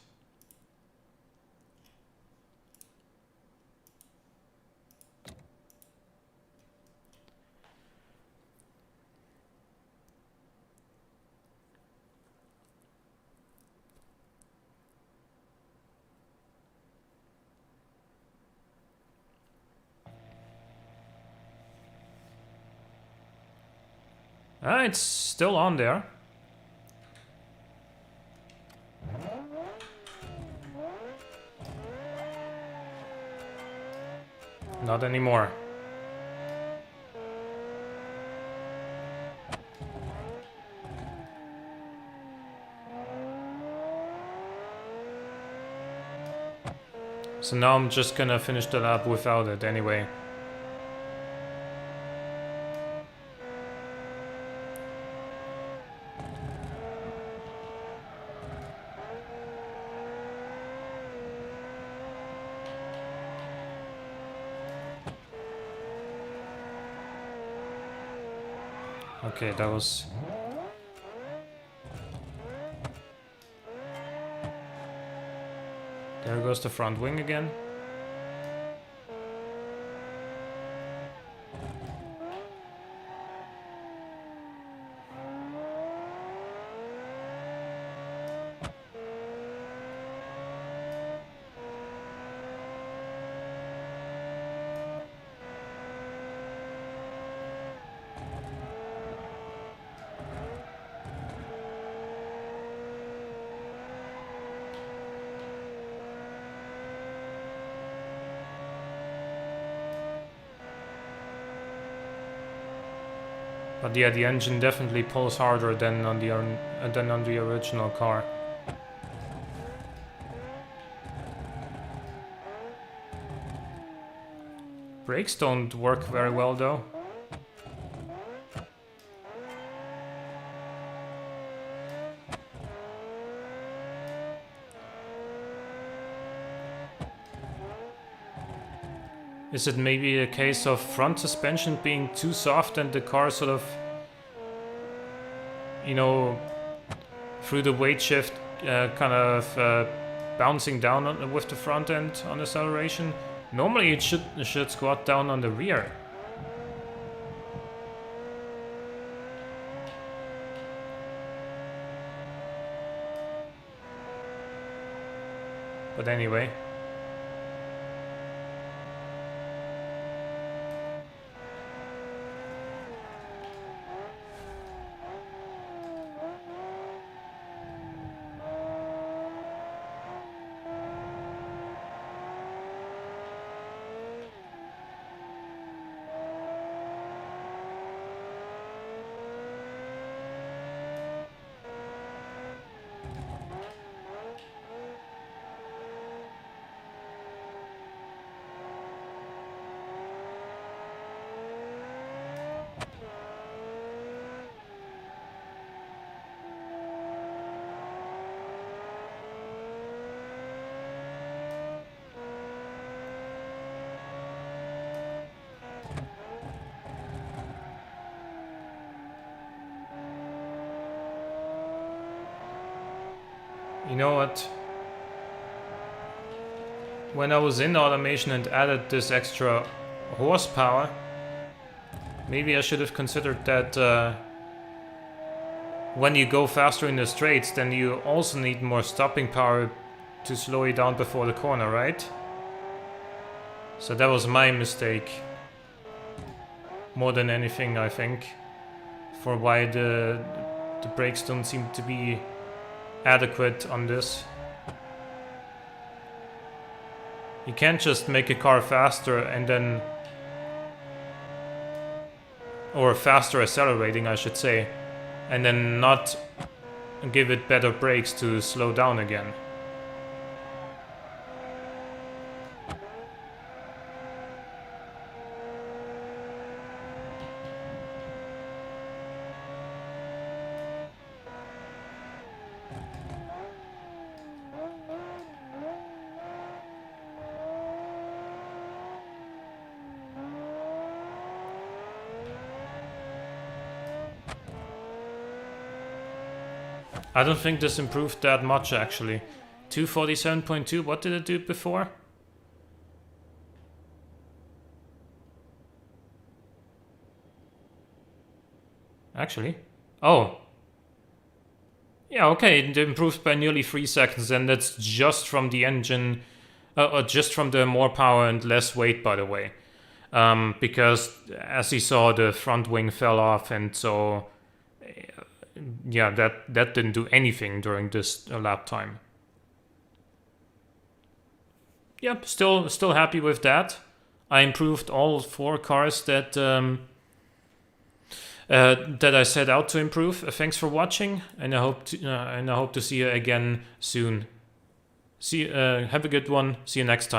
It's still on there. Not anymore. So now I'm just gonna finish the lap without it anyway. Okay, that was... There goes the front wing again. But yeah, the engine definitely pulls harder than on the original car. Brakes don't work very well though. Is it maybe a case of front suspension being too soft and the car sort of, you know, through the weight shift kind of bouncing down with the front end on acceleration? Normally it should squat down on the rear. But anyway. You know what? When I was in automation and added this extra horsepower, maybe I should have considered that when you go faster in the straights, then you also need more stopping power to slow you down before the corner, right? So that was my mistake. More than anything, I think. For why the brakes don't seem to be adequate on this. You can't just make a car faster and then or faster accelerating, I should say, and then not give it better brakes to slow down again. I don't think this improved that much actually. 247.2, what did it do before? Actually, oh. Yeah, okay, it improved by nearly 3 seconds, and that's just from the engine, just from the more power and less weight, by the way. Because as you saw, the front wing fell off, and so yeah, that didn't do anything during this lap time. Yep, still happy with that. I improved all 4 cars that that I set out to improve. Thanks for watching, and I hope to see you again soon. Have a good one. See you next time.